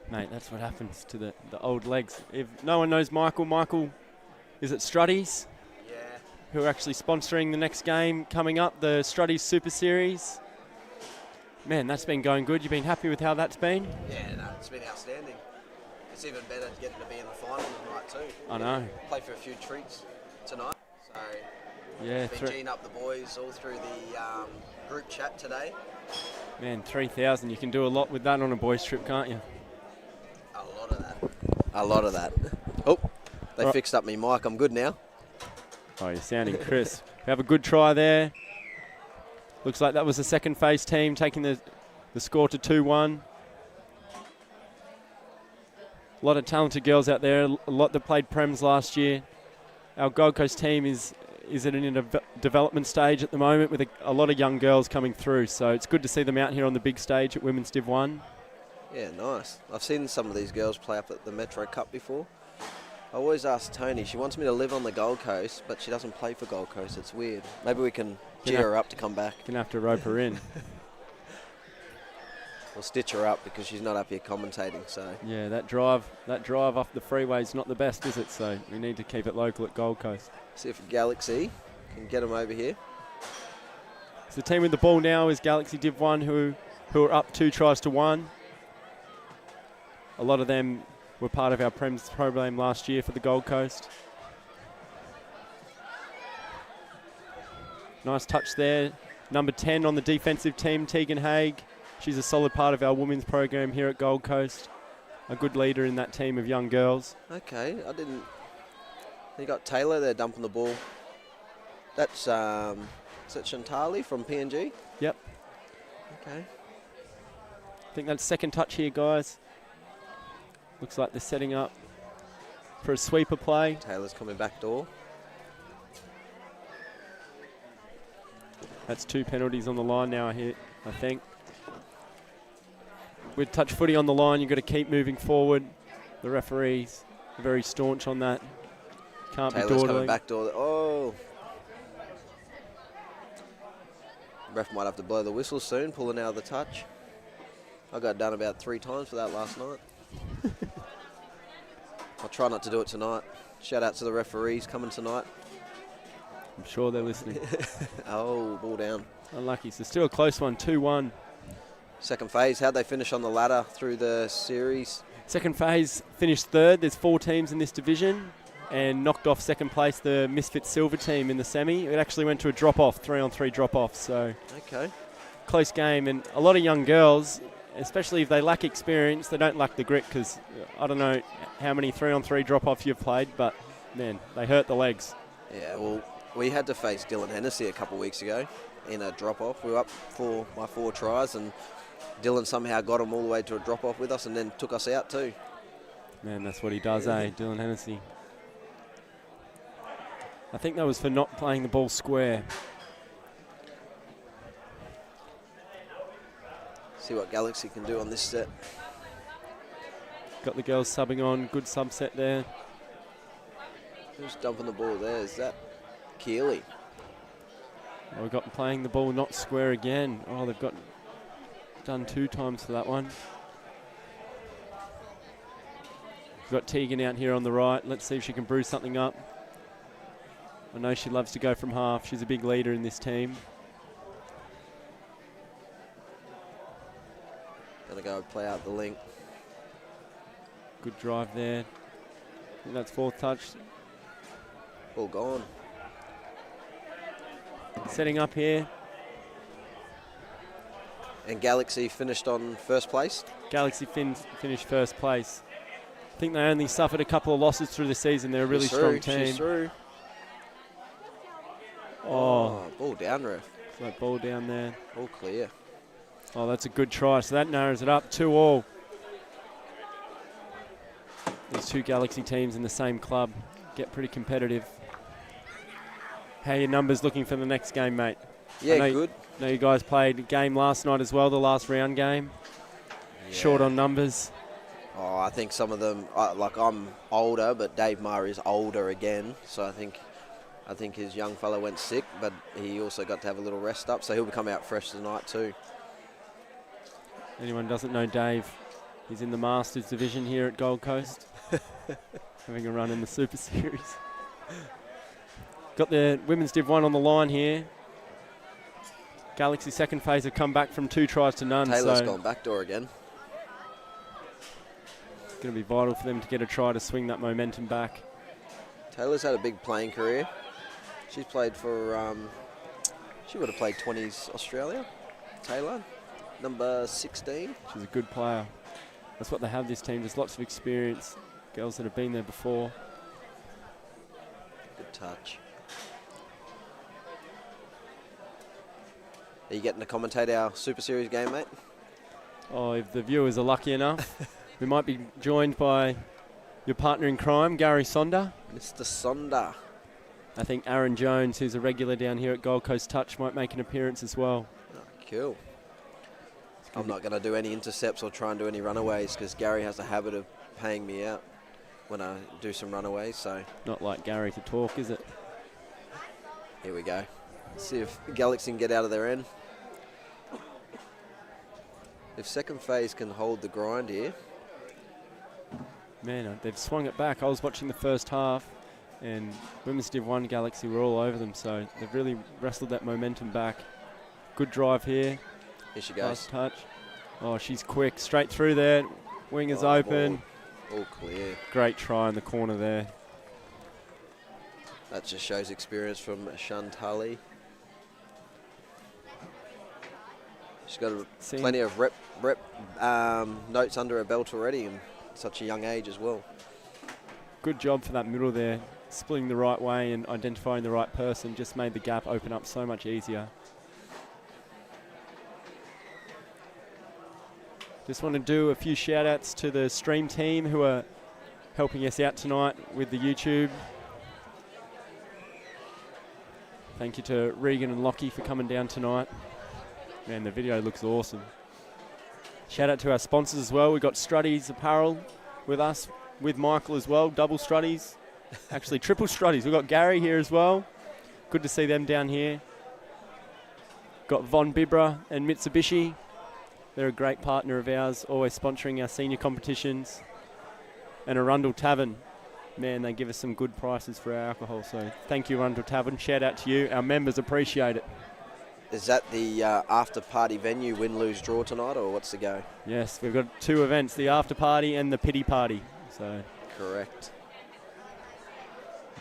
Mate, that's what happens to the old legs. If no one knows Michael is at Struddy's, Yeah. who are actually sponsoring the next game coming up, the Struddy's Super Series. Man, that's been going good. You've been happy with how that's been? Yeah, no, it's been outstanding. It's even better getting to be in the final tonight too. I know. Play for a few treats tonight. So, Yeah, been G'ing up the boys all through the group chat today. man, 3,000. You can do a lot with that on a boys' trip, can't you? A lot of that. A lot of that. Oh, they Right. fixed up me mic. I'm good now. Oh, you're sounding crisp. We have a good try there. Looks like that was the second phase team taking the score to 2-1. A lot of talented girls out there, a lot that played Prems last year. Our Gold Coast team is in a development stage at the moment with a lot of young girls coming through. So it's good to see them out here on the big stage at Women's Div 1. Yeah, nice. I've seen some of these girls play up at the Metro Cup before. I always ask Tony, she wants me to live on the Gold Coast, but she doesn't play for Gold Coast. It's weird. Maybe we can gear her up to come back. Gonna have to rope her in. We'll stitch her up because she's not up here commentating, so. Yeah, that drive off the freeway is not the best, is it? So we need to keep it local at Gold Coast. See if Galaxy can get them over here. So the team with the ball now is Galaxy Div 1 who are up 2-1. A lot of them were part of our Prems program last year for the Gold Coast. Nice touch there. Number 10 on the defensive team, Tegan Haig. She's a solid part of our women's program here at Gold Coast. A good leader in that team of young girls. Okay, I didn't. You got Taylor there dumping the ball. That's, is that Shantali from PNG? Yep. Okay. I think that's second touch here, guys. Looks like they're setting up for a sweeper play. Taylor's coming back door. That's 2 penalties on the line now, I think. With touch footy on the line, you've got to keep moving forward. The referees are very staunch on that. Can't be Taylor's dawdling. coming back door. Oh. Ref might have to blow the whistle soon, pulling out of the touch. I got done about 3 times for that last night. I'll try not to do it tonight. Shout out to the referees coming tonight. I'm sure they're listening. Oh, ball down. Unlucky. So still a close one, 2-1. Second phase, how'd they finish on the ladder through the series? Second phase finished third. There's 4 teams in this division and knocked off second place the Misfit Silver team in the semi. It actually went to a drop-off, 3-on-3 drop-off. So Okay. close game, and a lot of young girls, especially if they lack experience, they don't lack the grit, because I don't know how many 3-on-3 drop-offs you've played, but man, they hurt the legs. Yeah, well, we had to face Dylan Hennessy a couple of weeks ago in a drop-off. We were up for my 4 tries, and Dylan somehow got him all the way to a drop-off with us and then took us out too. Man, that's what he does, Dylan Hennessy. I think that was for not playing the ball square. See what Galaxy can do on this set. Got the girls subbing on, good subset there. Who's dumping the ball there? Is that Keeley? Oh, we've got playing the ball not square again. Oh, they've got done 2 times for that one. We've got Tegan out here on the right. Let's see if she can brew something up. I know she loves to go from half. She's a big leader in this team. to go play out the link. Good drive there. I think that's fourth touch. All gone. Setting up here. And Galaxy finished on first place. Galaxy finished first place. I think they only suffered a couple of losses through the season. They're a really strong team. She's through. Oh, Ball down, ref. that ball down there. All clear. Oh, that's a good try. So that narrows it up 2-2. These two Galaxy teams in the same club get pretty competitive. How are your numbers looking for the next game, mate? Yeah, good. I know you guys played a game last night as well, the last round game. Yeah. Short on numbers. Oh, I think some of them, like I'm older, but Dave Murray's older again. So I think his young fella went sick, but he also got to have a little rest up. So he'll come out fresh tonight too. Anyone doesn't know Dave, he's in the Masters division here at Gold Coast. Having a run in the Super Series. Got the Women's Div 1 on the line here. Galaxy second phase have come back from 2 tries to none. Taylor's so gone backdoor again. it's going to be vital for them to get a try to swing that momentum back. Taylor's had a big playing career. She's played for, she would have played 20s Australia. Taylor, number 16. She's a good player. That's what they have, this team. There's lots of experience. Girls that have been there before. Good touch. Are you getting to commentate our Super Series game, mate? Oh, if the viewers are lucky enough, we might be joined by your partner in crime, Gary Sonder. Mr. Sonder. I think Aaron Jones, who's a regular down here at Gold Coast Touch, might make an appearance as well. Oh, cool. I'm not going to do any intercepts or try and do any runaways because Gary has a habit of paying me out when I do some runaways. So Not like Gary to talk, is it? here we go. See if Galaxy can get out of their end. If second phase can hold the grind here. Man, they've swung it back. I was watching the first half, and Women's Div 1 Galaxy were all over them, so they've really wrestled that momentum back. Good drive here. Here she goes. Last touch. Oh, she's quick. Straight through there. Wing is open. All clear. Great try in the corner there. That just shows experience from Shantali. She's got plenty of rep notes under her belt already, and such a young age as well. Good job for that middle there. Splitting the right way and identifying the right person just made the gap open up so much easier. Just want to do a few shout outs to the stream team who are helping us out tonight with the YouTube. Thank you to Regan and Lockie for coming down tonight. Man, the video looks awesome. Shout out to our sponsors as well. We've got Struddy's Apparel with us, with Michael as well. Double Struddy's. Actually, triple Struddy's. We've got Gary here as well. Good to see them down here. Got Von Bibra and Mitsubishi. They're a great partner of ours, always sponsoring our senior competitions. And Arundel Tavern. Man, they give us some good prices for our alcohol. So thank you, Arundel Tavern. Shout out to you. Our members appreciate it. Is that the after party venue win, lose, draw tonight, or what's the go? Yes, we've got 2 events, the after party and the pity party. So Correct.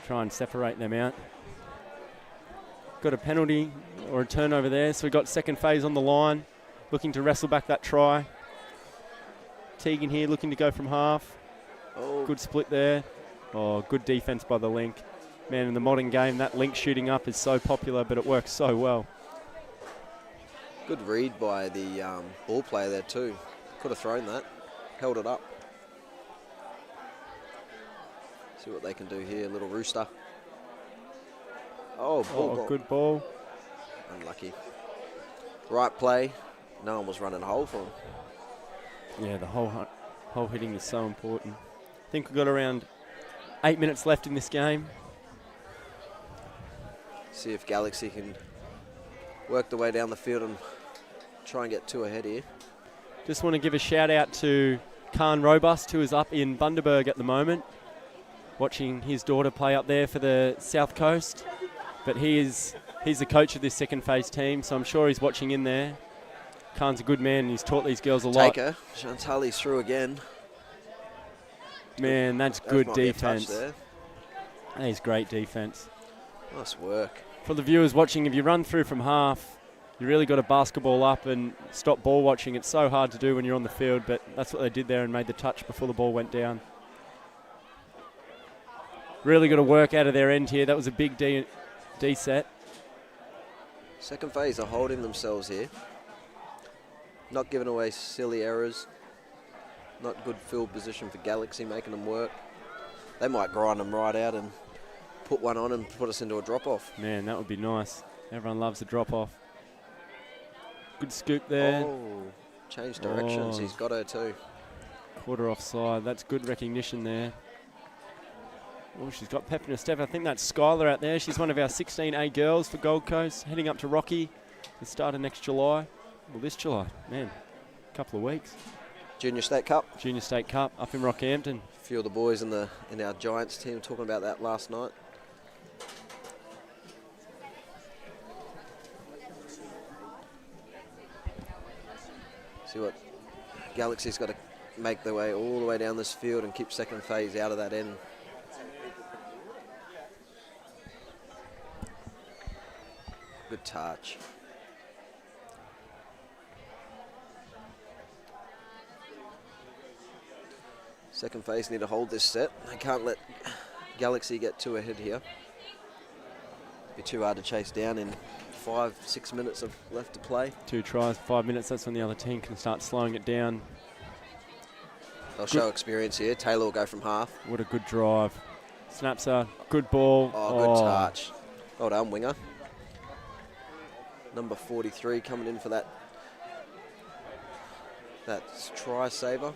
try and separate them out. Got a penalty or a turnover there, so we've got second phase on the line, looking to wrestle back that try. Tegan here looking to go from half. Oh, Good split there. Oh, good defense by the link. Man, in the modern game, that link shooting up is so popular, but it works so well. good read by the ball player there too. Could have thrown that, held it up. See what they can do here, little rooster. Oh, ball gone. Good ball. Unlucky. Right play. No one was running a hole for him. Yeah, the hole hitting is so important. I think we've got around 8 minutes left in this game. See if Galaxy can work the way down the field and try and get 2 ahead here. Just want to give a shout out to Khan Robust, who is up in Bundaberg at the moment, watching his daughter play up there for the South Coast. But he's the coach of this second phase team, so I'm sure he's watching in there. Khan's a good man and he's taught these girls a lot. Take her. Chantali's through again. Man, that's That good might be a touch defence. there. That is great defence. Nice work. For the viewers watching, if you run through from half, you really got to basketball up and stop ball watching. It's so hard to do when you're on the field, but that's what they did there and made the touch before the ball went down. Really got to work out of their end here. That was a big D set. Second phase are holding themselves here. Not giving away silly errors. Not good field position for Galaxy, making them work. They might grind them right out and put one on and put us into a drop-off. Man, that would be nice. Everyone loves a drop-off. Good scoop there. Oh, changed directions. Oh. He's got her too. Quarter offside. That's good recognition there. Oh, she's got pep in her step. I think that's Skylar out there. She's one of our 16A girls for Gold Coast, heading up to Rocky. The start of next July. Well, this July. Man, a couple of weeks. Junior State Cup. Junior State Cup up in Rockhampton. A few of the boys in our Giants team were talking about that last night. See what Galaxy's got to make their way all the way down this field and keep second phase out of that end. Good touch. Second phase need to hold this set. They can't let Galaxy get too ahead here. Be too hard to chase down in 5-6 minutes of left to play. 2 tries, 5 minutes. That's when the other team can start slowing it down. They'll show experience here. Taylor will go from half. What a good drive. Snaps her. Good ball. Oh, good touch. Well done, winger. Number 43 coming in for that try saver.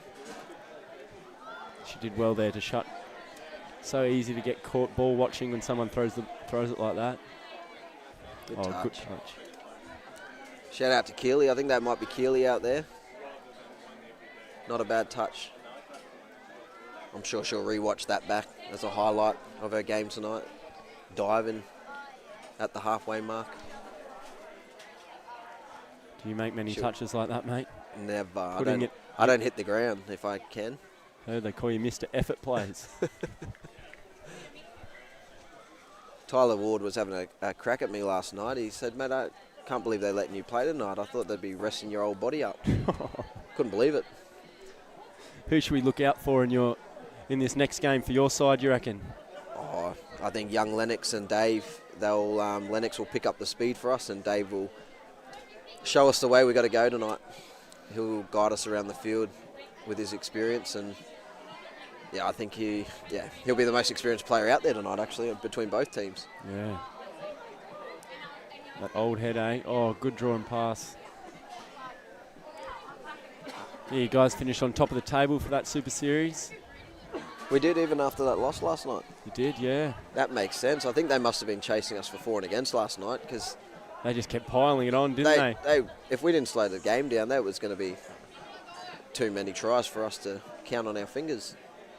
She did well there to shut. So easy to get caught ball watching when someone throws it like that. Good Oh, touch. good touch. Shout out to Keely. I think that might be Keely out there. Not a bad touch. I'm sure she'll rewatch that back as a highlight of her game tonight. Diving at the halfway mark. Do you make many touches like that, mate? Never. Putting I don't hit the ground if I can. Oh, they call you Mr. Effort Plays. Tyler Ward was having a crack at me last night. He said, mate, I can't believe they're letting you play tonight. I thought they'd be resting your old body up. Couldn't believe it. Who should we look out for in this next game for your side, you reckon? Oh, I think young Lennox and Dave, Lennox will pick up the speed for us and Dave will show us the way we got to go tonight. He'll guide us around the field with his experience, and yeah, I think he'll be the most experienced player out there tonight, actually, between both teams. Yeah. That old head, eh? Oh, good draw and pass. Yeah, you guys finished on top of the table for that Super Series. We did, even after that loss last night. You did, yeah. That makes sense. I think they must have been chasing us for 4 and against last night, because They just kept piling it on, didn't they? if we didn't slow the game down, that was going to be too many tries for us to count on our fingers.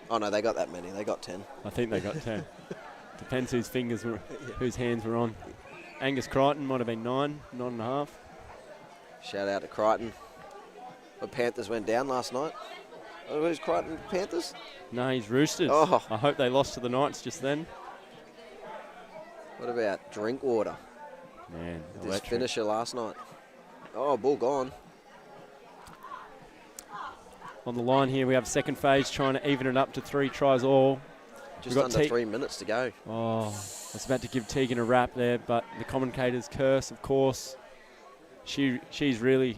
Oh no, they got that many. They got 10. I think they got 10. Depends whose hands were on. Angus Crichton might have been 9.5. Shout out to Crichton. The Panthers went down last night. Oh, who's Crichton? Panthers? No, he's Roosters. Oh. I hope they lost to the Knights just then. What about Drinkwater? Man, This electric. finisher last night. Oh, ball gone. On the line here, we have second phase trying to even it up to 3 tries all. Just We've got under 3 minutes to go. Oh, I was about to give Tegan a rap there, but the commentator's curse, of course. She's really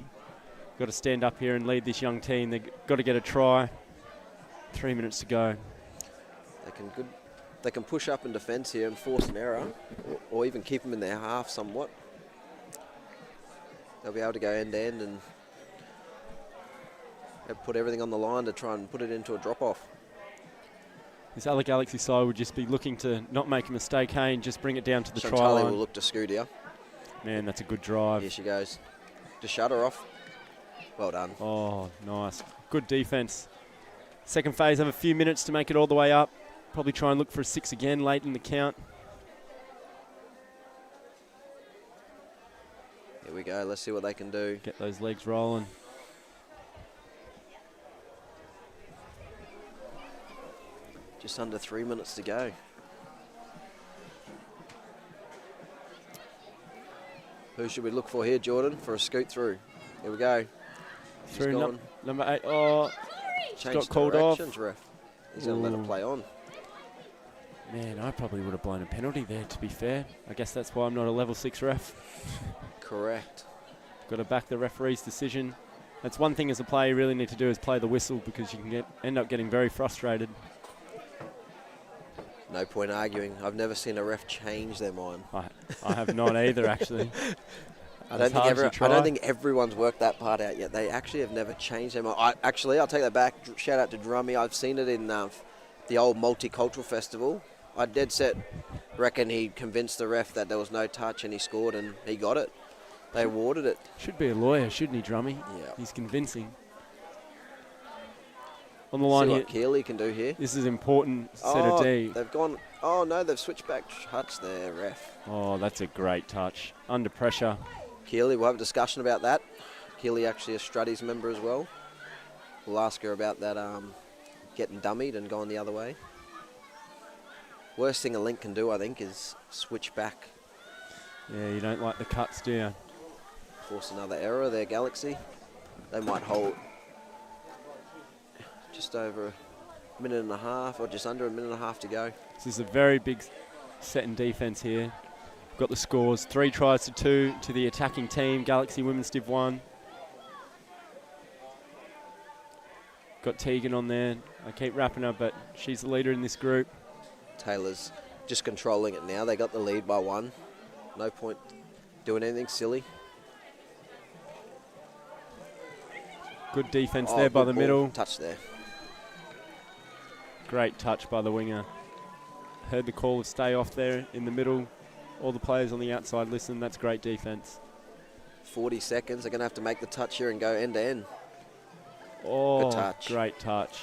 got to stand up here and lead this young team. They've got to get a try. 3 minutes to go. They can push up in defence here and force an error, or even keep them in their half somewhat. They'll be able to go end to end and put everything on the line to try and put it into a drop-off. This other Galaxy side would just be looking to not make a mistake, hey, and just bring it down to the try Chantali line. will look to scoot here. Man, that's a good drive. Here she goes. Just shut her off. Well done. Oh, nice. Good defence. Second phase have a few minutes to make it all the way up. Probably try and look for a 6 again late in the count. Here we go. Let's see what they can do. Get those legs rolling. Just under 3 minutes to go. Who should we look for here, Jordan, for a scoot through? Here we go. Through number 8. Oh, Changed got called off. directions, ref. He's going to let it play on. Man, I probably would have blown a penalty there, to be fair. I guess that's why I'm not a level 6 ref. Correct. Got to back the referee's decision. That's one thing as a player you really need to do is play the whistle, because you can end up getting very frustrated. No point arguing. I've never seen a ref change their mind. I have not either, actually. I don't think everyone's worked that part out yet. They actually have never changed their mind. I'll take that back. Shout out to Drummy. I've seen it in the old multicultural festival. I dead set reckon he convinced the ref that there was no touch and he scored and he got it. They awarded it. Should be a lawyer, shouldn't he, Drummy? Yeah. He's convincing. On the line See here. what Keeley can do here. This is important set of D. They've gone. Oh no, they've switched back touch there, ref. Oh, that's a great touch. Under pressure. Keeley, we'll have a discussion about that. Keeley actually a Struddy's member as well. We'll ask her about that getting dummied and going the other way. Worst thing a link can do, I think, is switch back. Yeah, you don't like the cuts, do you? Force another error there, Galaxy. They might hold just over a minute and a half, or just under a minute and a half to go. This is a very big set in defence here. We've got the scores, 3 tries to 2 to the attacking team, Galaxy Women's Div 1. Got Tegan on there. I keep wrapping her, but she's the leader in this group. Taylor's just controlling it now. They got the lead by 1. No point doing anything silly. Good defence there by the middle. Touch there. Great touch by the winger. Heard the call of stay off there in the middle. All the players on the outside listen. That's great defence. 40 seconds. They're going to have to make the touch here and go end to end. Oh, good touch. Great touch.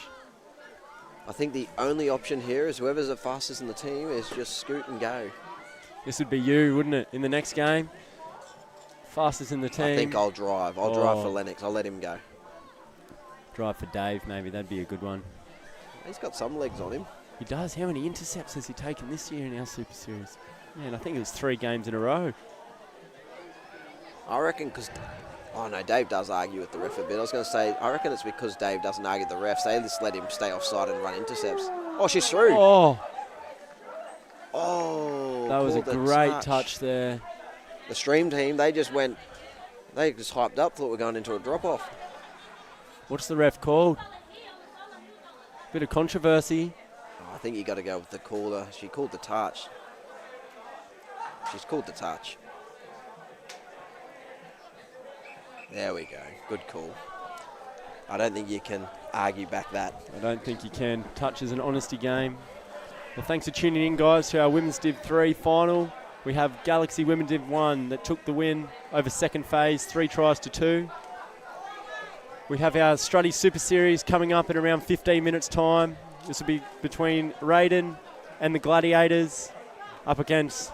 I think the only option here is whoever's the fastest in the team is just scoot and go. This would be you, wouldn't it, in the next game? Fastest in the team. I think I'll drive. I'll drive for Lennox. I'll let him go. Drive for Dave, maybe. That'd be a good one. He's got some legs on him. He does. How many intercepts has he taken this year in our Super Series? Man, I think it was 3 games in a row. I reckon because... Oh, no, Dave does argue with the ref a bit. I was going to say, I reckon it's because Dave doesn't argue with the refs. They just let him stay offside and run intercepts. Oh, she's through. Oh. Oh. That was a great touch there. The stream team, they just hyped up, thought we were going into a drop-off. What's the ref called? Bit of controversy. Oh, I think you got to go with the caller. She called the touch. She's called the touch. There we go. Good call. I don't think you can argue back that. I don't think you can. Touch is an honesty game. Well, thanks for tuning in, guys, to our Women's Div 3 final. We have Galaxy Women Div 1 that took the win over second phase, 3 tries to 2. We have our Struddy Super Series coming up in around 15 minutes' time. This will be between Raiden and the Gladiators up against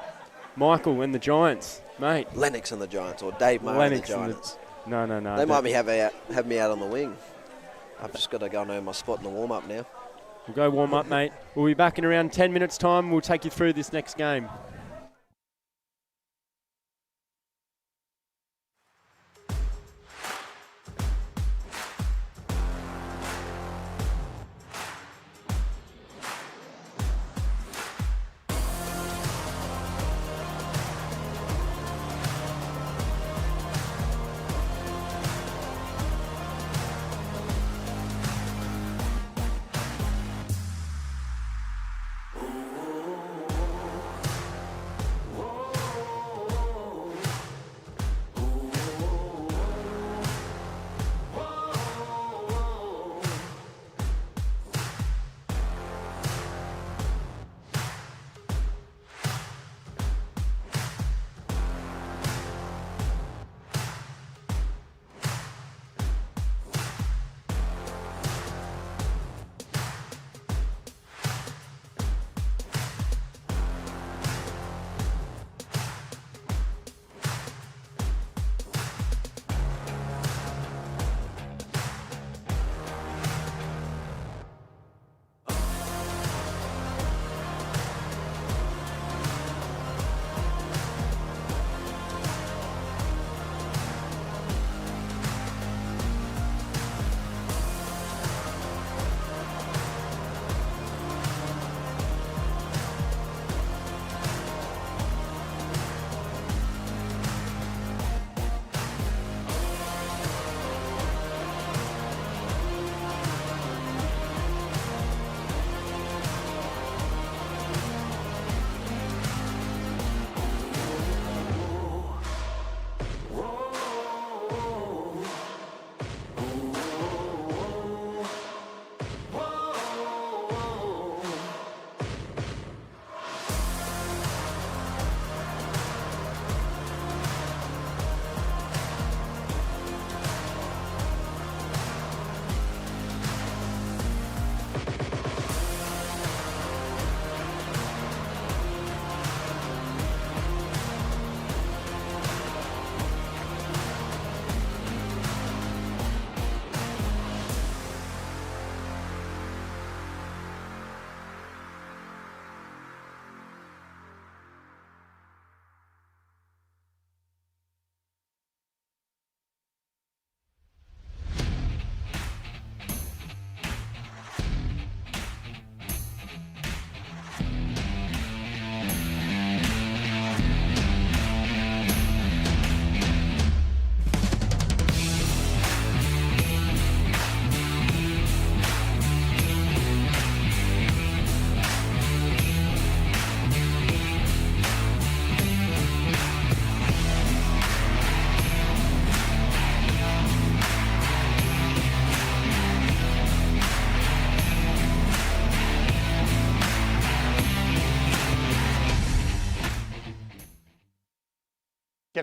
Michael and the Giants, mate. Lennox and the Giants, or Dave Moore and the Giants. No. They might be have me out on the wing. I've just got to go and know my spot in the warm-up now. We'll go warm up, mate. We'll be back in around 10 minutes' time. We'll take you through this next game.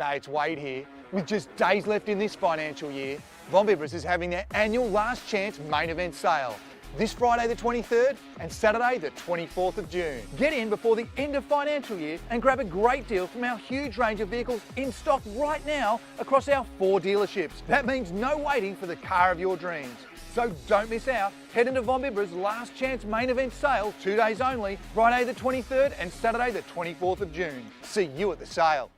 G'day, it's Wade here. With just days left in this financial year, Von Bibbers is having their annual last chance main event sale. This Friday the 23rd and Saturday the 24th of June. Get in before the end of financial year and grab a great deal from our huge range of vehicles in stock right now across our 4 dealerships. That means no waiting for the car of your dreams. So don't miss out. Head into Von Bibbers' last chance main event sale, 2 days only, Friday the 23rd and Saturday the 24th of June. See you at the sale.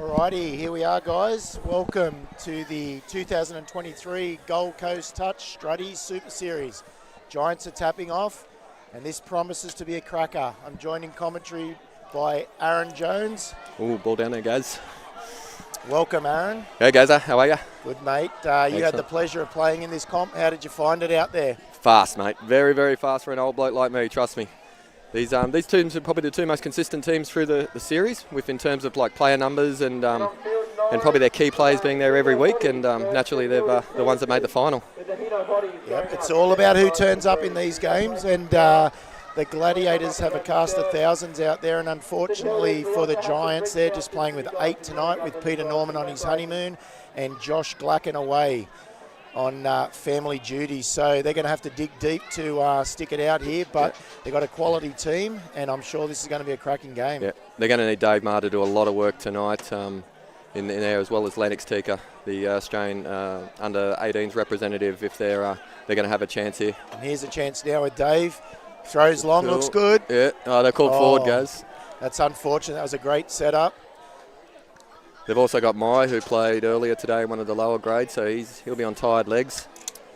Alrighty, here we are, guys. Welcome to the 2023 Gold Coast Touch Struddy Super Series. Giants are tapping off, and this promises to be a cracker. I'm joined in commentary by Aaron Jones. Ooh, ball down there, guys. Welcome, Aaron. Hey, Gaza, how are you? Good, mate. You had the pleasure of playing in this comp. How did you find it out there? Fast, mate. Very, very fast for an old bloke like me, trust me. These teams are probably the two most consistent teams through the series, with in terms of like player numbers and probably their key players being there every week, and naturally they're the ones that made the final. Yep, it's all about who turns up in these games, and the Gladiators have a cast of thousands out there, and unfortunately for the Giants, they're just playing with 8 tonight, with Peter Norman on his honeymoon and Josh Glacken away on family duties. So they're going to have to dig deep to stick it out here, but they've got a quality team, and I'm sure this is going to be a cracking game. Yeah, they're going to need Dave Maher to do a lot of work tonight in there, as well as Lennox Tika, the Australian under-18s representative, if they're going to have a chance here. And here's a chance now with Dave. Throws long, looks good. Yeah, they're called forward, guys. That's unfortunate. That was a great setup. They've also got Mai, who played earlier today in one of the lower grades, so he'll be on tired legs.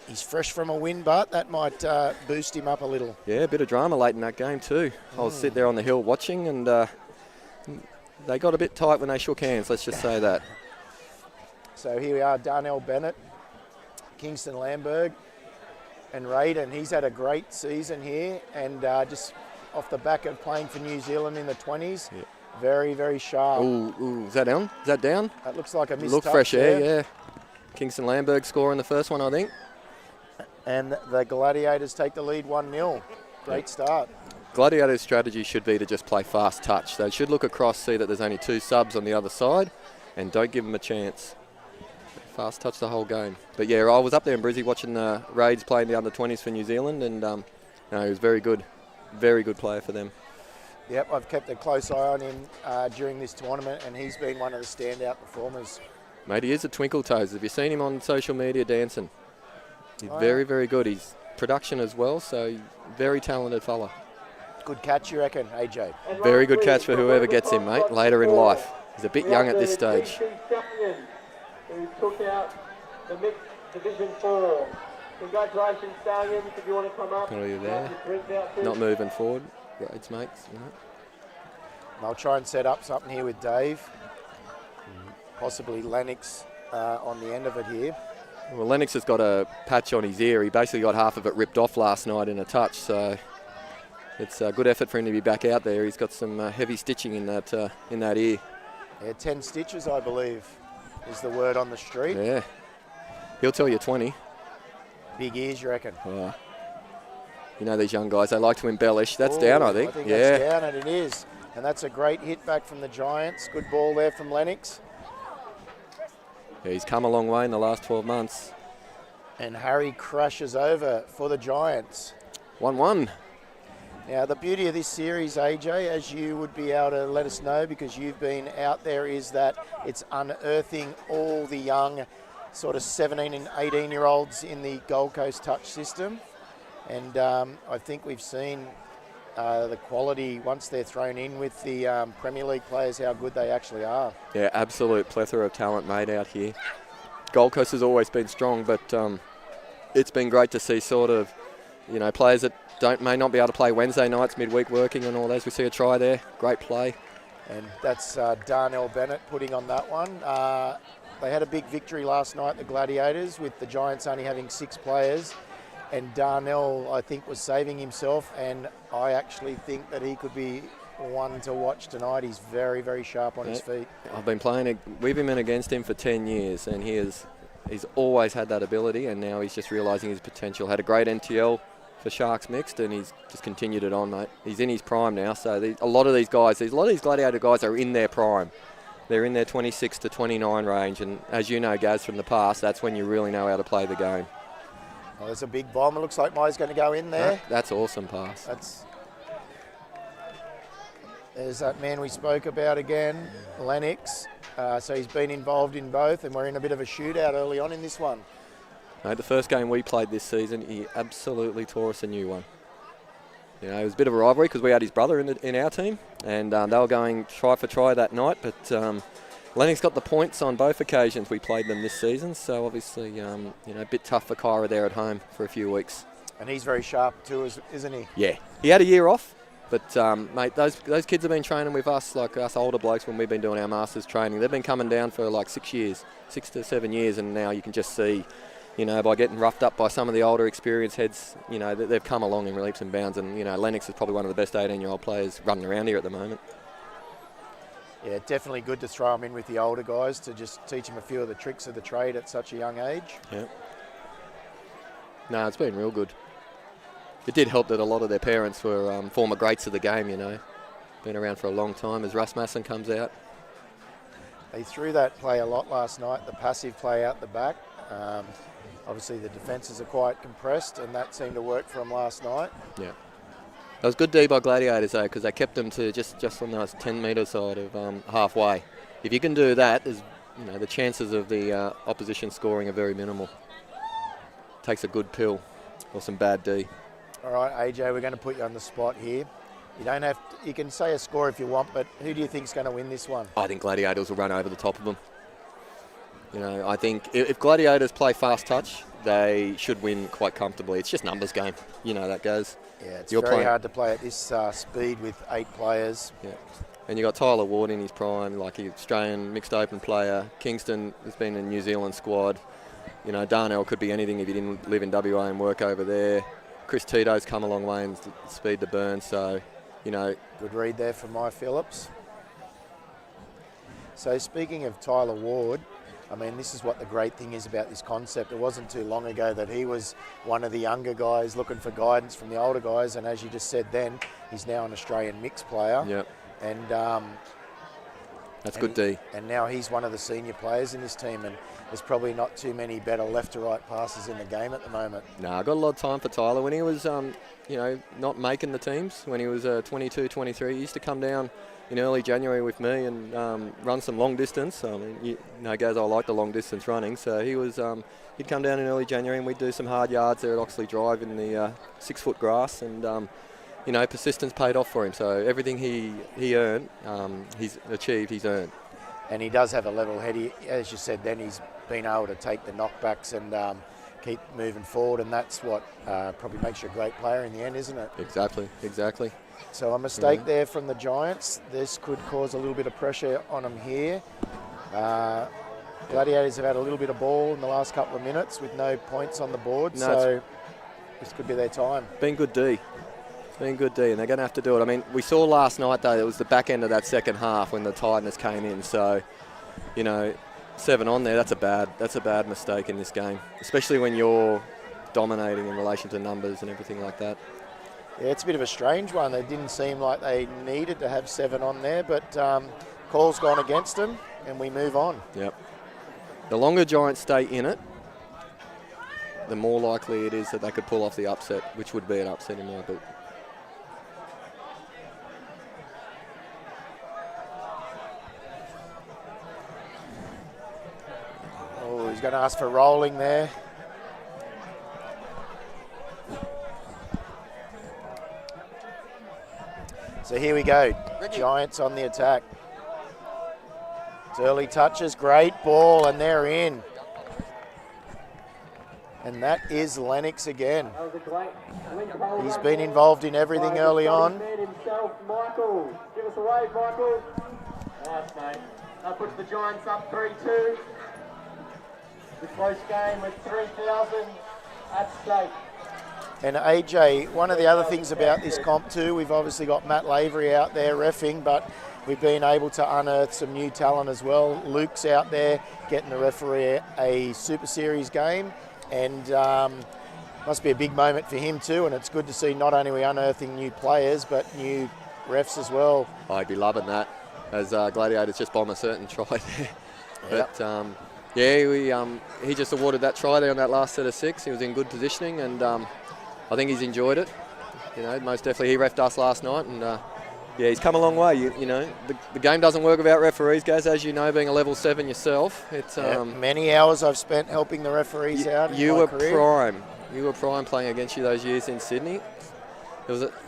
He's fresh from a win, but that might boost him up a little. Yeah, a bit of drama late in that game too. I was sitting there on the hill watching, and they got a bit tight when they shook hands, let's just say that. So here we are, Darnell Bennett, Kingston Lamberg, and Raiden. He's had a great season here, and just off the back of playing for New Zealand in the 20s. Yeah. Very, very sharp. Ooh, is that down? Is that down? That looks like a missed Look touch fresh air, there. yeah. Kingston Lamberg scoring the first one, I think. And the Gladiators take the lead 1-0. Great start. Gladiators' strategy should be to just play fast touch. They should look across, see that there's only 2 subs on the other side, and don't give them a chance. Fast touch the whole game. But yeah, I was up there in Brizzy watching the Raids playing the under-20s for New Zealand, and he was very good. Very good player for them. Yep, I've kept a close eye on him during this tournament, and he's been one of the standout performers. Mate, he is a twinkle toes. Have you seen him on social media dancing? He's very, very good. He's production as well, so very talented fella. Good catch, you reckon, AJ? Very good catch for whoever gets him, mate, later in life. He's a bit young at this stage. Who took out the mixed Division 4. Congratulations, Stallions, if you want to come up. Are you there? Not moving forward. Grades, mates. You know. I'll try and set up something here with Dave. Possibly Lennox on the end of it here. Well, Lennox has got a patch on his ear. He basically got half of it ripped off last night in a touch, so it's a good effort for him to be back out there. He's got some heavy stitching in that ear. Yeah, 10 stitches, I believe, is the word on the street. Yeah. He'll tell you 20. Big ears, you reckon? You know these young guys, they like to embellish. That's down, I think. That's down, and it is. And that's a great hit back from the Giants. Good ball there from Lennox. Yeah, he's come a long way in the last 12 months. And Harry crashes over for the Giants. 1-1. Now, the beauty of this series, AJ, as you would be able to let us know because you've been out there, is that it's unearthing all the young sort of 17 and 18-year-olds in the Gold Coast Touch system. And I think we've seen the quality once they're thrown in with the Premier League players, how good they actually are. Yeah, absolute plethora of talent made out here. Gold Coast has always been strong, but it's been great to see sort of, you know, players that may not be able to play Wednesday nights, midweek working and all those. We see a try there, great play. And that's Darnell Bennett putting on that one. They had a big victory last night, the Gladiators, with the Giants only having 6 players. And Darnell, I think, was saving himself, and I actually think that he could be one to watch tonight. He's very, very sharp on his feet. I've been playing with him and against him for 10 years, and he's always had that ability, and now he's just realising his potential. Had a great NTL for Sharks mixed, and he's just continued it on, mate. He's in his prime now, so a lot of these Gladiator guys are in their prime. They're in their 26 to 29 range, and as you know, Gaz, from the past, that's when you really know how to play the game. Oh, there's a big bomb. It looks like Mai's going to go in there. That's awesome pass. There's that man we spoke about again, Lennox. So he's been involved in both, and we're in a bit of a shootout early on in this one. Mate, the first game we played this season, he absolutely tore us a new one. You know, it was a bit of a rivalry because we had his brother in our team, and they were going try for try that night, but Lennox got the points on both occasions we played them this season, so obviously, a bit tough for Kyra there at home for a few weeks. And he's very sharp too, isn't he? Yeah, he had a year off, but mate, those kids have been training with us, like us older blokes when we've been doing our masters training. They've been coming down for like 6 to 7 years, and now you can just see, by getting roughed up by some of the older experienced heads, they've come along in leaps and bounds, and Lennox is probably one of the best 18-year-old players running around here at the moment. Yeah, definitely good to throw them in with the older guys to just teach them a few of the tricks of the trade at such a young age. Yeah. No, it's been real good. It did help that a lot of their parents were former greats of the game, Been around for a long time as Russ Masson comes out. They threw that play a lot last night, the passive play out the back. Obviously the defences are quite compressed, and that seemed to work for them last night. Yeah. That was good D by Gladiators though, because they kept them to just on the 10-metre side of halfway. If you can do that, the chances of the opposition scoring are very minimal. Takes a good pill or some bad D. All right, AJ, we're going to put you on the spot here. You can say a score if you want, but who do you think's going to win this one? I think Gladiators will run over the top of them. I think if Gladiators play fast touch, they should win quite comfortably. It's just numbers game. That goes. Yeah, it's very hard to play at this speed with 8 players. Yeah. And you got Tyler Ward in his prime, like he's Australian mixed open player. Kingston has been in New Zealand squad. Darnell could be anything if he didn't live in WA and work over there. Chris Tito's come a long way in speed to burn, so, Good read there from Mike Phillips. So speaking of Tyler Ward, this is what the great thing is about this concept. It wasn't too long ago that he was one of the younger guys looking for guidance from the older guys, and as you just said then, he's now an Australian mixed player. Yep. And that's good D. And now he's one of the senior players in this team, and there's probably not too many better left to right passes in the game at the moment. No, I got a lot of time for Tyler. When he was, not making the teams, when he was 22, 23, he used to come down in early January with me and run some long distance. Guys, I like the long distance running, so he'd come down in early January and we'd do some hard yards there at Oxley Drive in the 6-foot grass, and persistence paid off for him. So everything he earned, he's achieved, he's earned. And he does have a level head. As you said then, he's been able to take the knockbacks and keep moving forward, and that's what probably makes you a great player in the end, isn't it? Exactly. So a mistake there from the Giants. This could cause a little bit of pressure on them here. Gladiators have had a little bit of ball in the last couple of minutes with no points on the board, so this could be their time. Been good D, and they're going to have to do it. We saw last night, though, it was the back end of that second half when the tiredness came in. So, 7 on there, that's a bad mistake in this game, especially when you're dominating in relation to numbers and everything like that. Yeah, it's a bit of a strange one. It didn't seem like they needed to have 7 on there, but call's gone against them, and we move on. Yep. The longer Giants stay in it, the more likely it is that they could pull off the upset, which would be an upset in my book. Oh, he's going to ask for rolling there. So here we go, Giants on the attack. It's early touches, great ball, and they're in. And that is Lennox again. He's been involved in everything early on. Michael, give us a wave, Michael. Nice, mate. That puts the Giants up 3-2. The close game with 3,000 at stake. And AJ, one of the other things about this comp too, we've obviously got Matt Lavery out there reffing, but we've been able to unearth some new talent as well. Luke's out there getting the referee a Super Series game, and must be a big moment for him too, and it's good to see not only we unearthing new players, but new refs as well. I'd be loving that, as Gladiators just bomb a certain try there. Yep. But he just awarded that try there on that last set of 6. He was in good positioning, and I think he's enjoyed it. Most definitely he reffed us last night, and he's come a long way. The game doesn't work without referees, guys, as you know, being a level 7 yourself. It's many hours I've spent helping the referees out in my career. Prime. You were prime playing against you those years in Sydney.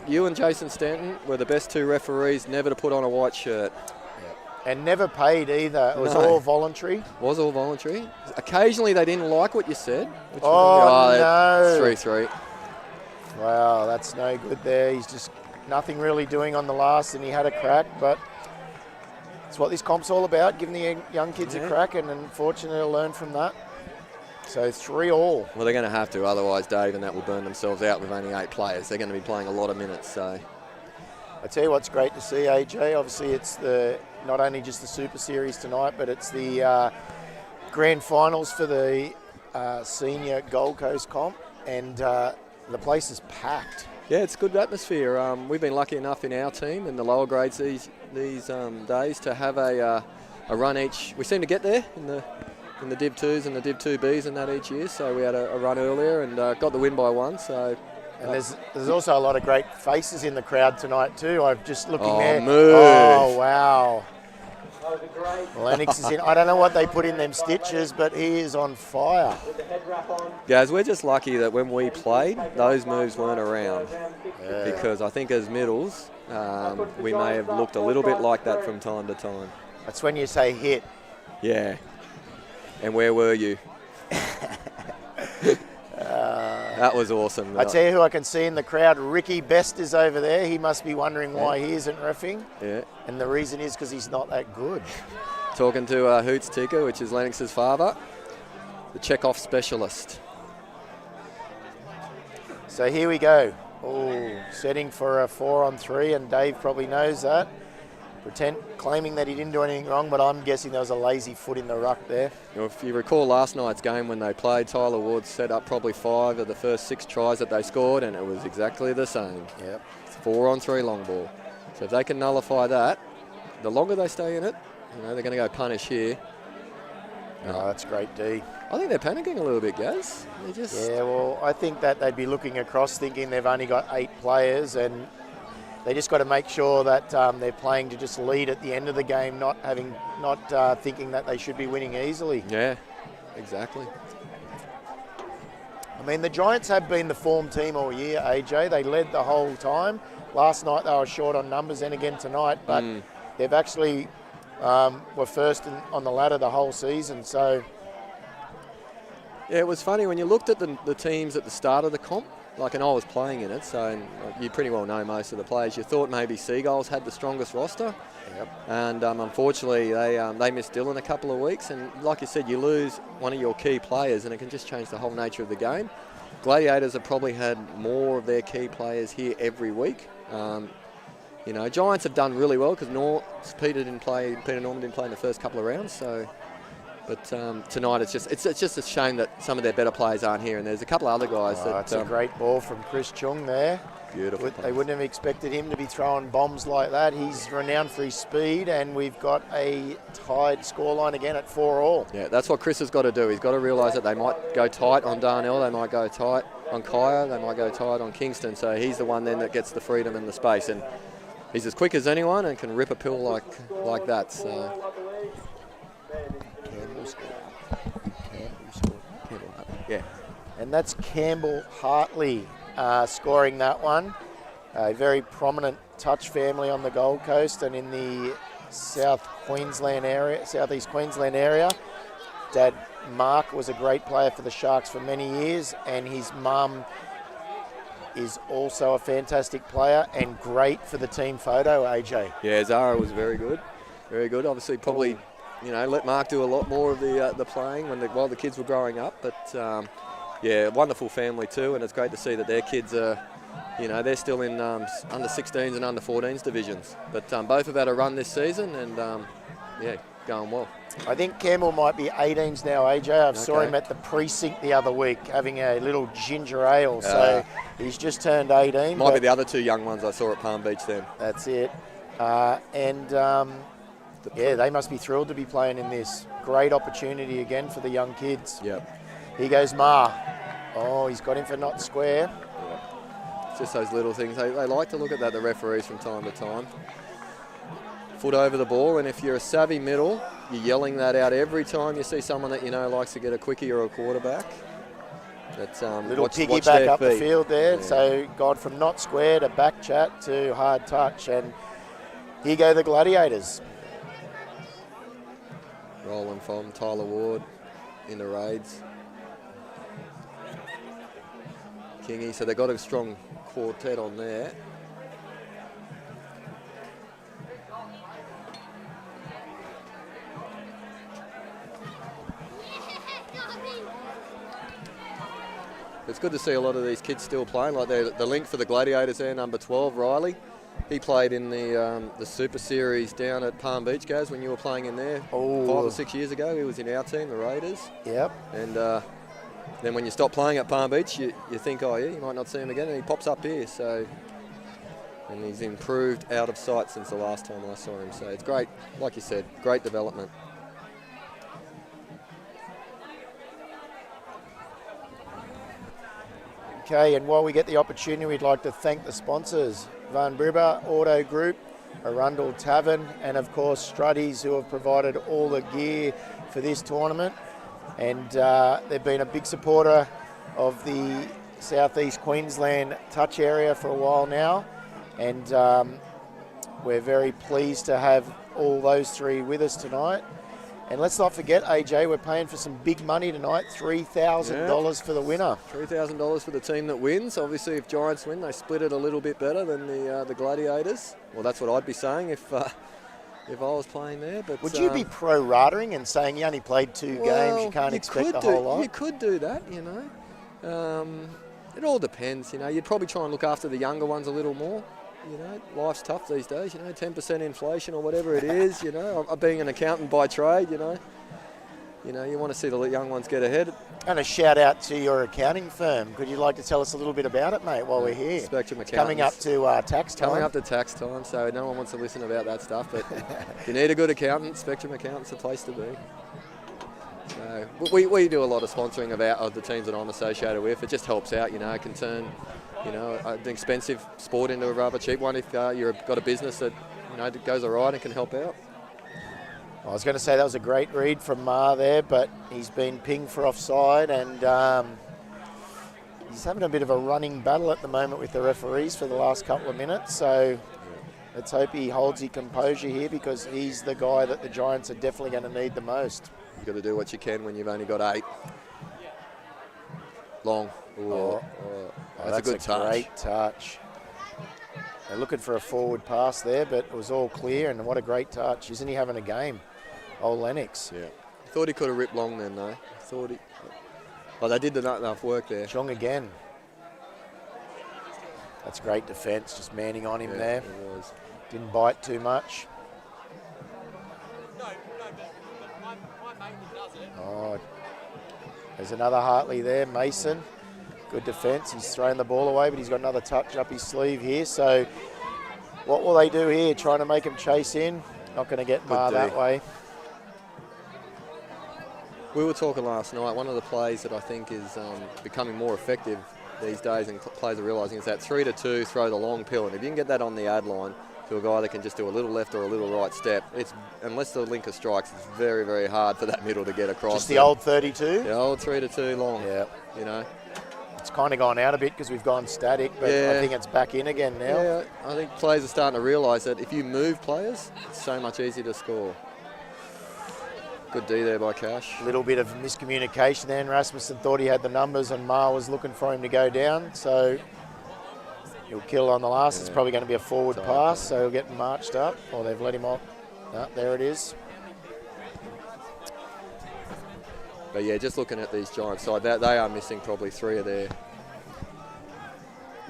You and Jason Stanton were the best 2 referees never to put on a white shirt. And never paid either. It was No. all voluntary. Was all voluntary. Occasionally they didn't like what you said. Which Oh, no. no. It's 3-3. Wow, that's no good there. He's just nothing really doing on the last, and he had a crack, but it's what this comp's all about, giving the young kids a crack, and unfortunately they'll learn from that. So 3-all. Well, they're going to have to, otherwise Dave and that will burn themselves out with only 8 players. They're going to be playing a lot of minutes, so... I tell you what's great to see, AJ. Obviously, it's not only just the Super Series tonight, but it's the grand finals for the senior Gold Coast comp, and the place is packed. Yeah, it's a good atmosphere. We've been lucky enough in our team in the lower grades these days to have a run each. We seem to get there in the Div 2s and the Div 2Bs and that each year. So we had a run earlier and got the win by 1. So. And there's also a lot of great faces in the crowd tonight too. I'm just looking there. Move. Oh, wow. Lennox is in. I don't know what they put in them stitches, but he is on fire. Guys, we're just lucky that when we played, those moves weren't around. Because I think as middles, we may have looked a little bit like that from time to time. That's when you say hit. Yeah. And where were you? That was awesome. I tell you who I can see in the crowd, Ricky Best is over there. He must be wondering why he isn't reffing. Yeah. And the reason is because he's not that good. Talking to Hoots Tika, which is Lennox's father, the check-off specialist. So here we go. Oh, setting for a 4-on-3, and Dave probably knows that. Claiming that he didn't do anything wrong, but I'm guessing there was a lazy foot in the ruck there. You know, if you recall last night's game when they played, Tyler Woods set up probably 5 of the first 6 tries that they scored, and it was exactly the same. Yep. It's 4-on-3 long ball. So if they can nullify that, the longer they stay in it, they're going to go punish here. Oh, that's great, D. I think they're panicking a little bit, guys. Yeah, well, I think that they'd be looking across thinking they've only got 8 players, and they just got to make sure that they're playing to just lead at the end of the game, not thinking that they should be winning easily. Yeah, exactly. I mean, the Giants have been the form team all year, AJ. They led the whole time. Last night they were short on numbers, and again tonight, but they've actually were first on the ladder the whole season. So yeah, it was funny when you looked at the teams at the start of the comp. And I was playing in it, so you pretty well know most of the players. You thought maybe Seagulls had the strongest roster, and unfortunately they missed Dylan a couple of weeks. And like you said, you lose one of your key players, and it can just change the whole nature of the game. Gladiators have probably had more of their key players here every week. Giants have done really well because Peter Norman didn't play in the first couple of rounds, so. But tonight it's just a shame that some of their better players aren't here, and there's a couple of other guys. That's a great ball from Chris Chung there. Beautiful. They wouldn't have expected him to be throwing bombs like that. He's renowned for his speed, and we've got a tied scoreline again at 4-all. Yeah, that's what Chris has got to do. He's got to realise that they might go tight on Darnell, they might go tight on Kaya, they might go tight on Kingston. So he's the one then that gets the freedom and the space, and he's as quick as anyone and can rip a pill like that. So. Yeah. And that's Campbell Hartley scoring that one. A very prominent touch family on the Gold Coast and in the southeast Queensland area. Dad Mark was a great player for the Sharks for many years, and his mum is also a fantastic player and great for the team photo, AJ. Yeah, Zara was very good. Very good. Obviously, probably let Mark do a lot more of the playing while the kids were growing up. But yeah, wonderful family too, and it's great to see that their kids are, they're still in under 16s and under 14s divisions. But both have had a run this season, and yeah, going well. I think Campbell might be 18s now, AJ. I saw him at the precinct the other week having a little ginger ale, so he's just turned 18. Might be the other 2 young ones I saw at Palm Beach then. That's it. Yeah, they must be thrilled to be playing in this. Great opportunity again for the young kids. Yep. Here goes Ma. Oh, he's got him for not square. Yep. It's just those little things. They like to look at that, the referees, from time to time. Foot over the ball, and if you're a savvy middle, you're yelling that out every time you see someone that likes to get a quickie or a quarterback. That's little piggyback up the feet. field there. Yeah. So gone from not square to back chat to hard touch, and here go the Gladiators. rolling from Tyler Ward into Raids. Kingy, so they've got a strong quartet on there. It's good to see a lot of these kids still playing. Like the link for the Gladiators there, number 12, Riley. He played in the Super Series down at Palm Beach, Gaz, when you were playing in there 5 or 6 years ago. He was in our team, the Raiders. Yep. And then when you stop playing at Palm Beach, you think, oh yeah, you might not see him again, and he pops up here. So, and he's improved out of sight since the last time I saw him. So it's great, like you said, great development. Okay, and while we get the opportunity, we'd like to thank the sponsors, Van Bribber Auto Group, Arundel Tavern, and of course Struddy's, who have provided all the gear for this tournament. And they've been a big supporter of the Southeast Queensland touch area for a while now. And we're very pleased to have all those three with us tonight. And let's not forget, AJ, we're paying for some big money tonight, $3,000 for the winner. $3,000 for the team that wins. Obviously, if Giants win, they split it a little bit better than the Gladiators. Well, that's what I'd be saying if I was playing there. But would you be pro-ratering and saying you only played 2 games, you can't expect the whole lot? You could do that, you know. It all depends, you know. You'd probably try and look after the younger ones a little more. You know, life's tough these days, you know, 10% inflation or whatever it is, you know. Being an accountant by trade, you know, you want to see the young ones get ahead. And a shout out to your accounting firm. Could you like to tell us a little bit about it, mate, while we're here? Spectrum Accountants. Coming up to tax time. Coming up to tax time, so no one wants to listen about that stuff. But if you need a good accountant, Spectrum Accountants the place to be. So we do a lot of sponsoring of the teams that I'm associated with. It just helps out, you know. It can turn, you know, an expensive sport into a rather cheap one if you've got a business that, you know, goes all right and can help out. I was going to say that was a great read from Ma there, but he's been pinged for offside, and he's having a bit of a running battle at the moment with the referees for the last couple of minutes. So let's hope he holds his composure here, because he's the guy that the Giants are definitely going to need the most. You've got to do what you can when you've only got 8. Long. That's a good touch. Great touch. They're looking for a forward pass there, but it was all clear, and what a great touch. Isn't he having a game? Old Lennox. Yeah. Thought he could have ripped long then, though. Well, they did enough work there. Chong again. That's great defence, just manning on him there. It was. Didn't bite too much. Oh, there's another Hartley there, Mason. Good defence. He's thrown the ball away, but he's got another touch up his sleeve here. So what will they do here? Trying to make him chase in. Not going to get Ma that way. We were talking last night, one of the plays that I think is becoming more effective these days, and players are realising, is that 3-2, throw the long pill. And if you can get that on the ad line to a guy that can just do a little left or a little right step, it's, unless the linker strikes, it's very, very hard for that middle to get across. Just the old 32? The old 3-2 long, yeah. You know. It's kind of gone out a bit because we've gone static, but I think it's back in again now. Yeah, I think players are starting to realise that if you move players, it's so much easier to score. Good D there by Cash. A little bit of miscommunication there, and Rasmussen thought he had the numbers and Ma was looking for him to go down, so he'll kill on the last. It's probably going to be a forward pass, so he'll get marched up, or they've let him off. No, there it is. But yeah, just looking at these Giants side, they are missing probably 3 of their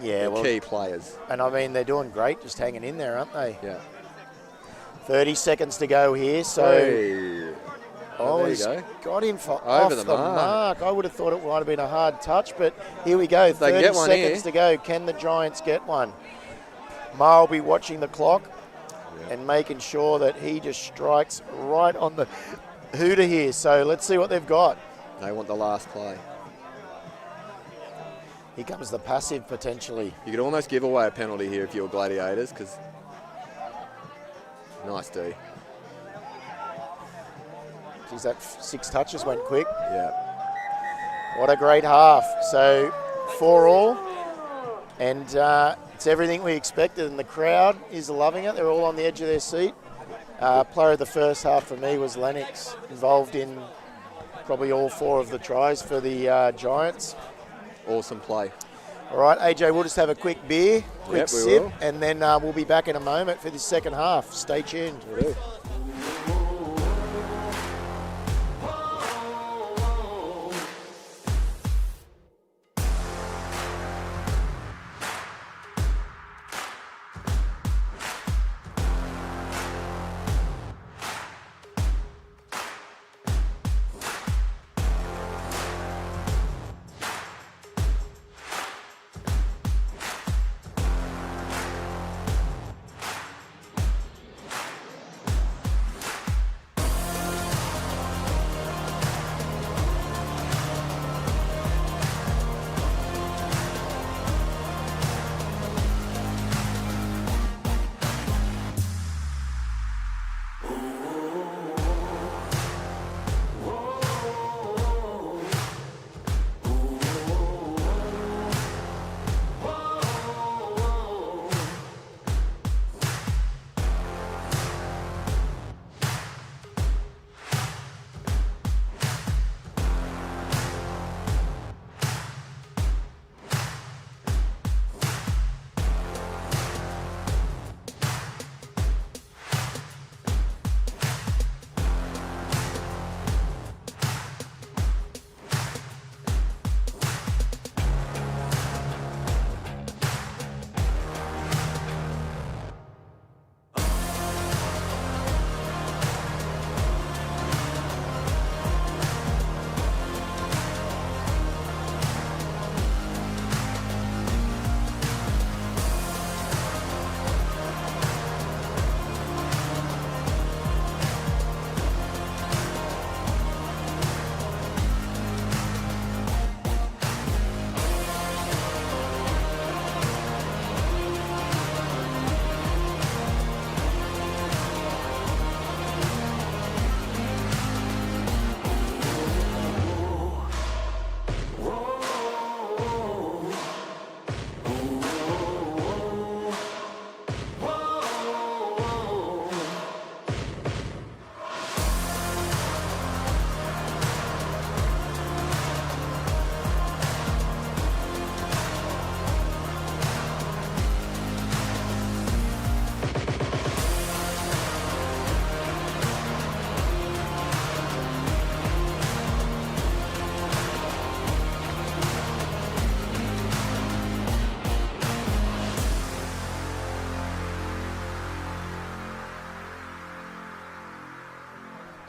key players. And I mean, they're doing great, just hanging in there, aren't they? Yeah. 30 seconds to go here, so... Oh, he's got him for off the mark. I would have thought it might have been a hard touch, but here we go. 30 seconds to go. Can the Giants get one? Ma will be watching the clock and making sure that he just strikes right on the hooter here. So let's see what they've got. They want the last play. Here comes the passive potentially. You could almost give away a penalty here if you were Gladiators, because nice D. Geez, that 6 touches went quick. Yeah. What a great half. So 4-all, and it's everything we expected, and the crowd is loving it. They're all on the edge of their seat. Player of the first half for me was Lennox, involved in probably all 4 of the tries for the Giants. Awesome play. All right, AJ, we'll just have a quick beer, quick Yep, we sip, will. and then we'll be back in a moment for the second half. Stay tuned.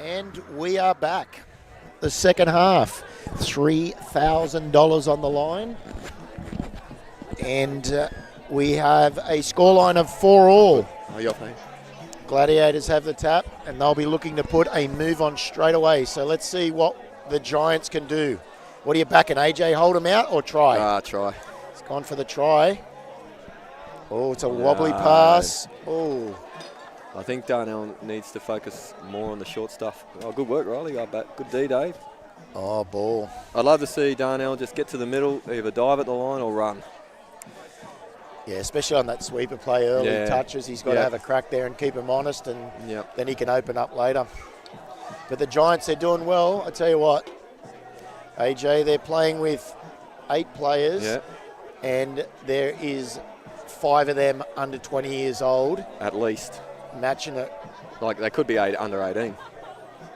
And we are back. The second half, $3,000 on the line. And we have a scoreline of 4-all. Oh, you're fine. Gladiators have the tap, and they'll be looking to put a move on straight away. So let's see what the Giants can do. What are you backing, AJ? Hold them out or try? Try. It's gone for the try. Oh, it's a wobbly pass. Oh. I think Darnell needs to focus more on the short stuff. Oh, good work, Riley. Good D, Dave. Oh, ball. I'd love to see Darnell just get to the middle, either dive at the line or run. Yeah, especially on that sweeper play, early touches. He's got to have a crack there and keep him honest, and then he can open up later. But the Giants, they're doing well. I tell you what, AJ, they're playing with 8 players, and there is 5 of them under 20 years old. At least. Matching it. Like, they could be under 18.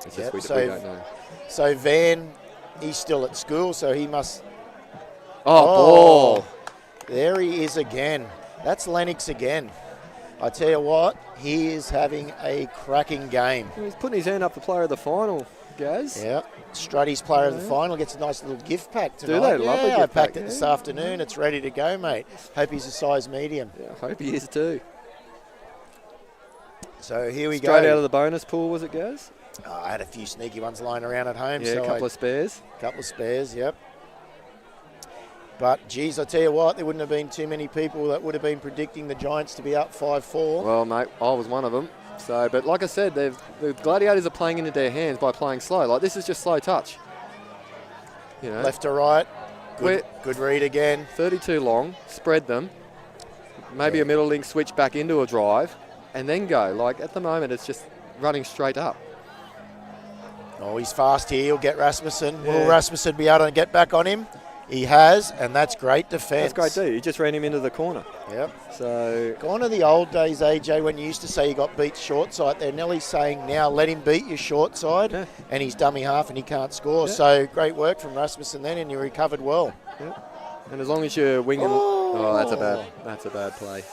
It's just we don't know. So Van, he's still at school, so he must... Ball. There he is again. That's Lennox again. I tell you what, he is having a cracking game. He's putting his hand up for player of the final, Gaz. Yeah. Struddy's player of the final gets a nice little gift pack tonight. Do they? Lovely gift I packed pack, it this afternoon. It's ready to go, mate. Hope he's a size medium. Yeah, I hope he is too. So here we go. Straight out of the bonus pool, was it, Gaz? I had a few sneaky ones lying around at home. Yeah, so a couple of spares. Couple of spares, yep. But, geez, I tell you what, there wouldn't have been too many people that would have been predicting the Giants to be up 5-4. Well, mate, I was one of them. So, but like I said, the Gladiators are playing into their hands by playing slow. Like, this is just slow touch. You know, left to right. Good read again. 32 long, spread them. Maybe a middle link switch back into a drive, and then go. Like, at the moment, it's just running straight up. Oh, he's fast here. He'll get Rasmussen. Yeah. Will Rasmussen be able to get back on him? He has, and that's great defence. That's great, too. He just ran him into the corner. Yep. So Gone are the old days, AJ, when you used to say you got beat short side. They're nearly saying now let him beat your short side, Yeah. and he's dummy half and he can't score. Yeah. So great work from Rasmussen then, and he recovered well. and as long as you're winging, that's a bad play.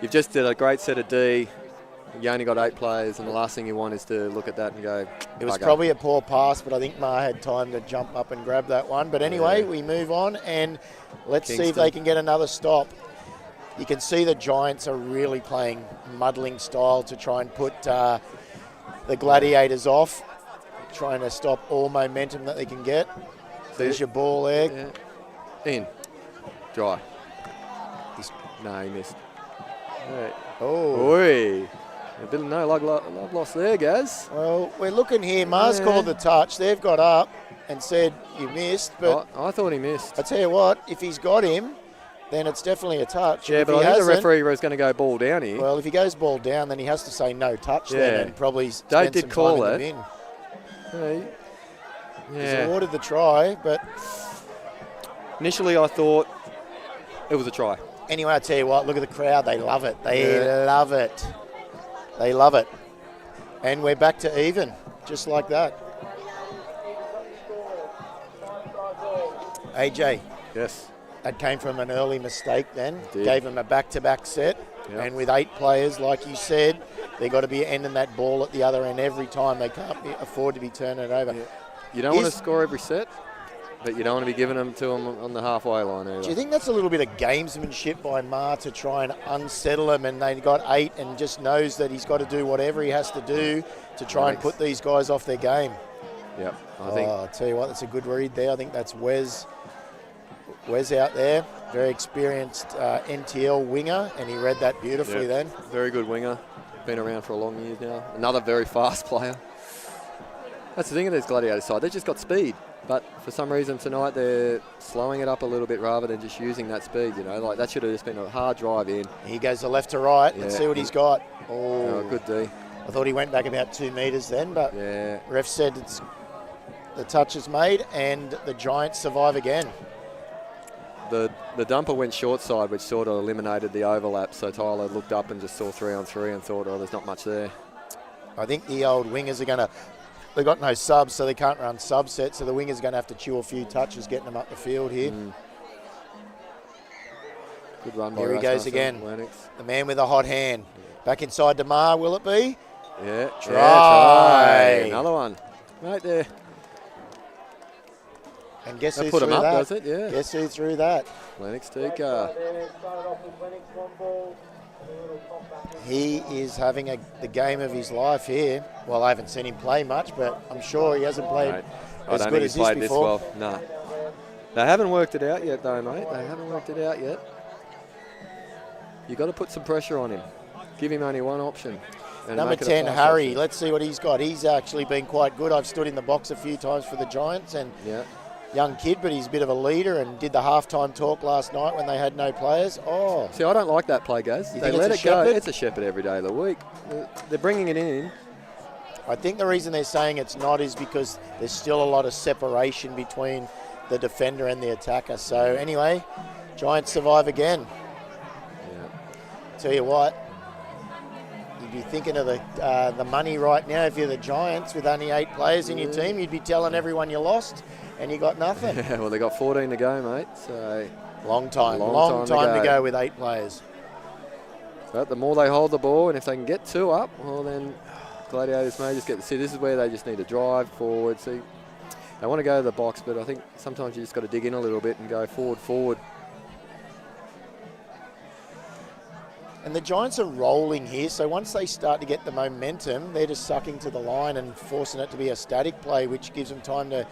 You've just did a great set of D. You only got 8 players, and the last thing you want is to look at that and go, It was bugger. probably a poor pass, but I think Ma had time to jump up and grab that one. But anyway, Yeah. we move on, and let's see if Kingston. they can get another stop. You can see the Giants are really playing muddling style to try and put the Gladiators off, trying to stop all momentum that they can get. There's your ball there. Yeah. In. Dry. No, he missed. Right. Oh. Oi. A bit of no love loss there, Gaz. Well, we're looking here. Mars Yeah. called the touch. They've got up and said you missed. But I thought he missed. I tell you what, if he's got him, then it's definitely a touch. Yeah, If but he I think the hasn't- referee was going to go ball down here. Well, if he goes ball down, then he has to say no touch then Yeah. and probably Dave spend did some call time in it. the bin. He's Yeah. awarded the try, but Initially, I thought it was a try. anyway, I tell you what, look at the crowd. They love it. They Yeah. love it. They love it. And we're back to even, just like that. AJ, Yes. that came from an early mistake then. Did. Gave them a back-to-back set. Yep. And with 8 players, like you said, they've got to be ending that ball at the other end every time. They can't afford to be turning it over. Yeah. You don't want to Is- score every set, but you don't want to be giving them to them on the halfway line either. Do you think that's a little bit of gamesmanship by Ma to try and unsettle him, and they got 8 and just knows that he's got to do whatever he has to do to try and put these guys off their game? Yep. I think I'll tell you what, that's a good read there. I think that's Wes out there, very experienced NTL winger, and he read that beautifully Yeah. then. Very good winger. Been around for a long years now. Another very fast player. That's the thing of this Gladiator side. They've just got speed. But for some reason tonight they're slowing it up a little bit rather than just using that speed, you know. Like that should have just been a hard drive in. He goes to left to right. Yeah. Let's see what he's got. Oh, good D. I thought he went back about 2 metres then, but Yeah. ref said it's the touch is made and the Giants survive again. The dumper went short side, which sort of eliminated the overlap. So Tyler looked up and just saw 3-on-3 and thought, oh, there's not much there. I think the old wingers are going to, they've got no subs, so they can't run subsets, so the wingers are going to have to chew a few touches getting them up the field here. Good run by Here he goes Rasmussen, again. Lennox. The man with a hot hand. Back inside Demar, will it be? Yeah. Try. Yeah, try. Another one. Right there. And guess That who put threw him up, that? does it? Yeah. Guess who threw that? Lennox Tika. Started off with Lennox one ball. He is having the game of his life here. Well, I haven't seen him play much, but I'm sure he hasn't played Mate, I as don't good think as he's played this this before. well. No. They haven't worked it out yet, though, mate. They haven't worked it out yet. You've got to put some pressure on him. Give him only one option. and Number make it a 10, fast Harry. option. Let's see what he's got. He's actually been quite good. I've stood in the box a few times for the Giants, and Yeah. young kid, but he's a bit of a leader and did the halftime talk last night when they had no players. Oh, See, I don't like that play, Gaz. You They think let it's it a go. shepherd? It's a shepherd every day of the week. They're bringing it in. I think the reason they're saying it's not is because there's still a lot of separation between the defender and the attacker. So anyway, Giants survive again. Tell you what, you'd be thinking of the money right now if you're the Giants with only 8 players in your team. You'd be telling everyone you lost and you got nothing. Yeah, well, they got 14 to go, mate. So Long time Long time to to go. go with 8 players. but the more they hold the ball, and if they can get 2 up, well, then Gladiators may just get. See, this is where they just need to drive forward. See, they want to go to the box, but I think sometimes you just got to dig in a little bit and go forward. And the Giants are rolling here, so once they start to get the momentum, they're just sucking to the line and forcing it to be a static play, which gives them time to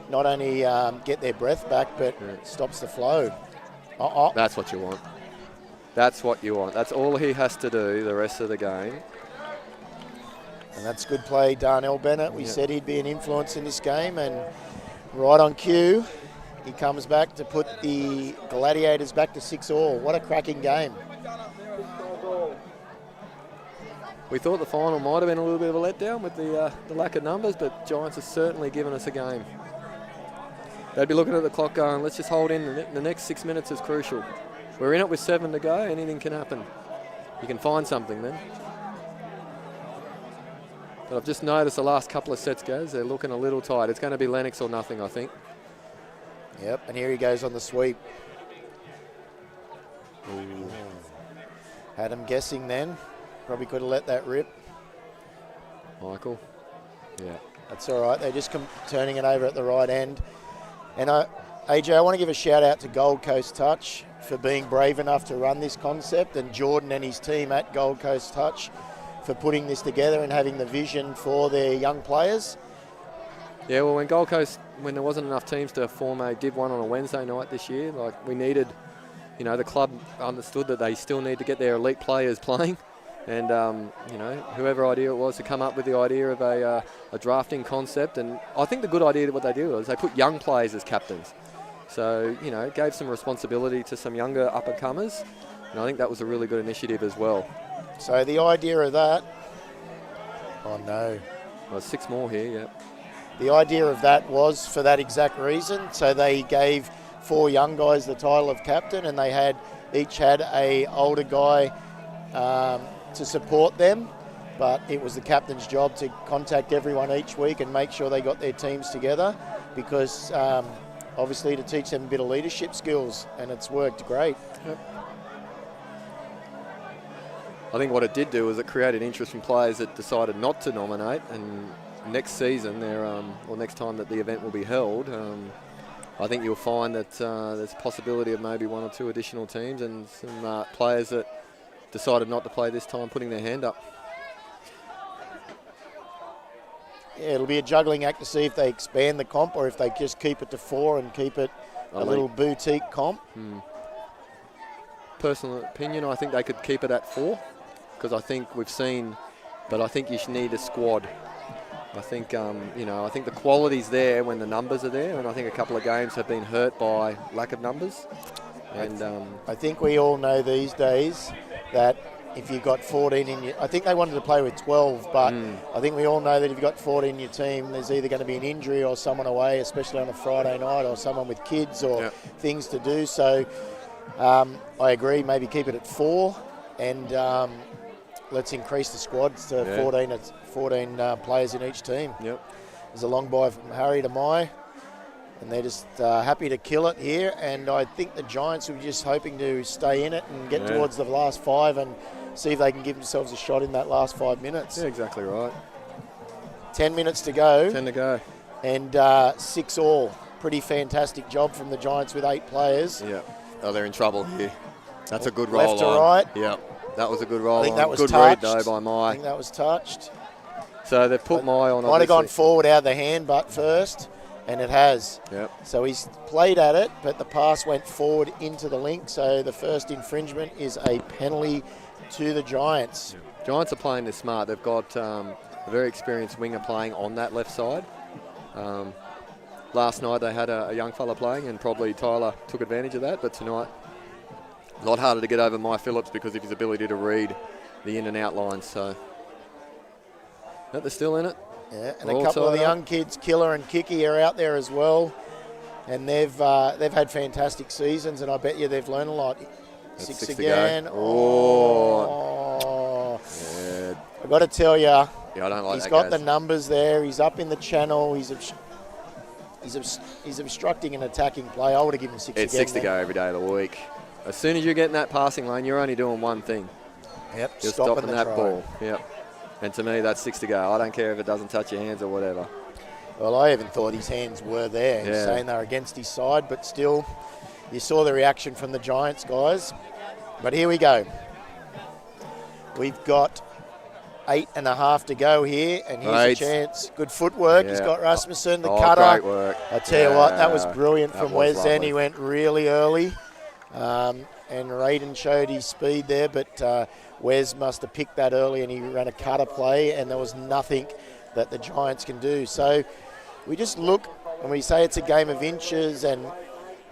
not only get their breath back, but stops the flow. That's what you want. That's what you want. That's all he has to do the rest of the game. And that's good play, Darnell Bennett. We Yeah. said he'd be an influence in this game, and right on cue, he comes back to put the Gladiators back to 6-all. What a cracking game. we thought the final might have been a little bit of a letdown with the lack of numbers, but Giants have certainly given us a game. They'd be looking at the clock going, let's just hold in. The next 6 minutes is crucial. We're in it with 7 to go. Anything can happen. You can find something then. But I've just noticed the last couple of sets, guys, they're looking a little tight. It's going to be Lennox or nothing, I think. Yep, and here he goes on the sweep. Had him guessing then. Probably could have let that rip. Michael. Yeah. That's all right. They're just turning it over at the right end. And AJ, I want to give a shout out to Gold Coast Touch for being brave enough to run this concept, and Jordan and his team at Gold Coast Touch for putting this together and having the vision for their young players. Yeah, well, when Gold Coast, when there wasn't enough teams to form a Div 1 on a Wednesday night this year, like we needed, you know, the club understood that they still need to get their elite players playing. And, you know, whoever idea it was to come up with the idea of a drafting concept. And I think the good idea that what they did was they put young players as captains. So, you know, gave some responsibility to some younger up-and-comers. And I think that was a really good initiative as well. So the idea of that, oh no. Well, 6 more here, yeah. The idea of that was for that exact reason. So they gave 4 young guys the title of captain, and they each had a older guy to support them, but it was the captain's job to contact everyone each week and make sure they got their teams together, because obviously to teach them a bit of leadership skills, and it's worked great. Yep. I think what it did do was it created interest from players that decided not to nominate, and next season, or next time that the event will be held, I think you'll find that there's a possibility of maybe 1 or 2 additional teams and some players that decided not to play this time putting their hand up. Yeah, it'll be a juggling act to see if they expand the comp or if they just keep it to 4 and keep it a little boutique comp. Personal opinion, I think they could keep it at 4, because I think we've seen, but I think you should need a squad. I think, you know, I think the quality's there when the numbers are there, and I think a couple of games have been hurt by lack of numbers. And I think we all know these days that if you've got 14 in your... I think they wanted to play with 12, but I think we all know that if you've got 14 in your team, there's either going to be an injury or someone away, especially on a Friday night, or someone with kids or things to do. So I agree, maybe keep it at 4, and let's increase the squads to 14 players in each team. Yep. There's a long bye from Harry to Mai, and they're just happy to kill it here. And I think the Giants were just hoping to stay in it and get towards the last 5 and see if they can give themselves a shot in that last 5 minutes. Yeah, exactly right. 10 minutes to go. 10 to go. And 6 all. Pretty fantastic job from the Giants with 8 players. Yeah. Oh, they're in trouble here. That's a good roll. Left to right. Yeah. That was a good roll. I think that was good touched. read, though, by Mai. I think that was touched. So they've put Mai on. Might have gone forward out of the hand, but first, and it has. Yep. So he's played at it, but the pass went forward into the link. So the first infringement is a penalty to the Giants. Giants are playing this smart. They've got a very experienced winger playing on that left side. Last night they had a young fella playing, and probably Tyler took advantage of that. But tonight, a lot harder to get over Mai Phillips because of his ability to read the in and out lines. So, but they're still in it. Yeah, and a couple of the young kids, Killer and Kiki, are out there as well, and they've had fantastic seasons, and I bet you they've learned a lot. That's 6 to again. go. Oh. Yeah. I've got to tell you, Yeah, I don't like he's that, got guys. the numbers there. He's up in the channel. He's obstructing an attacking play. I would have given 6 It's again. 6 to go every day of the week. As soon as you get in that passing lane, you're only doing one thing. Yep, You're stopping that ball. Yep. And to me, that's 6 to go. I don't care if it doesn't touch your hands or whatever. Well, I even thought his hands were there. He's saying they were against his side, but still, you saw the reaction from the Giants guys. But here we go. We've got 8.5 to go here, and here's a chance. Good footwork. He's got Rasmussen, the cutter. Great work. I tell you what, that was brilliant that from was Wes then. lovely. He went really early, and Raiden showed his speed there, but Wes must have picked that early, and he ran a cutter play, and there was nothing that the Giants can do. So we just look, and we say it's a game of inches and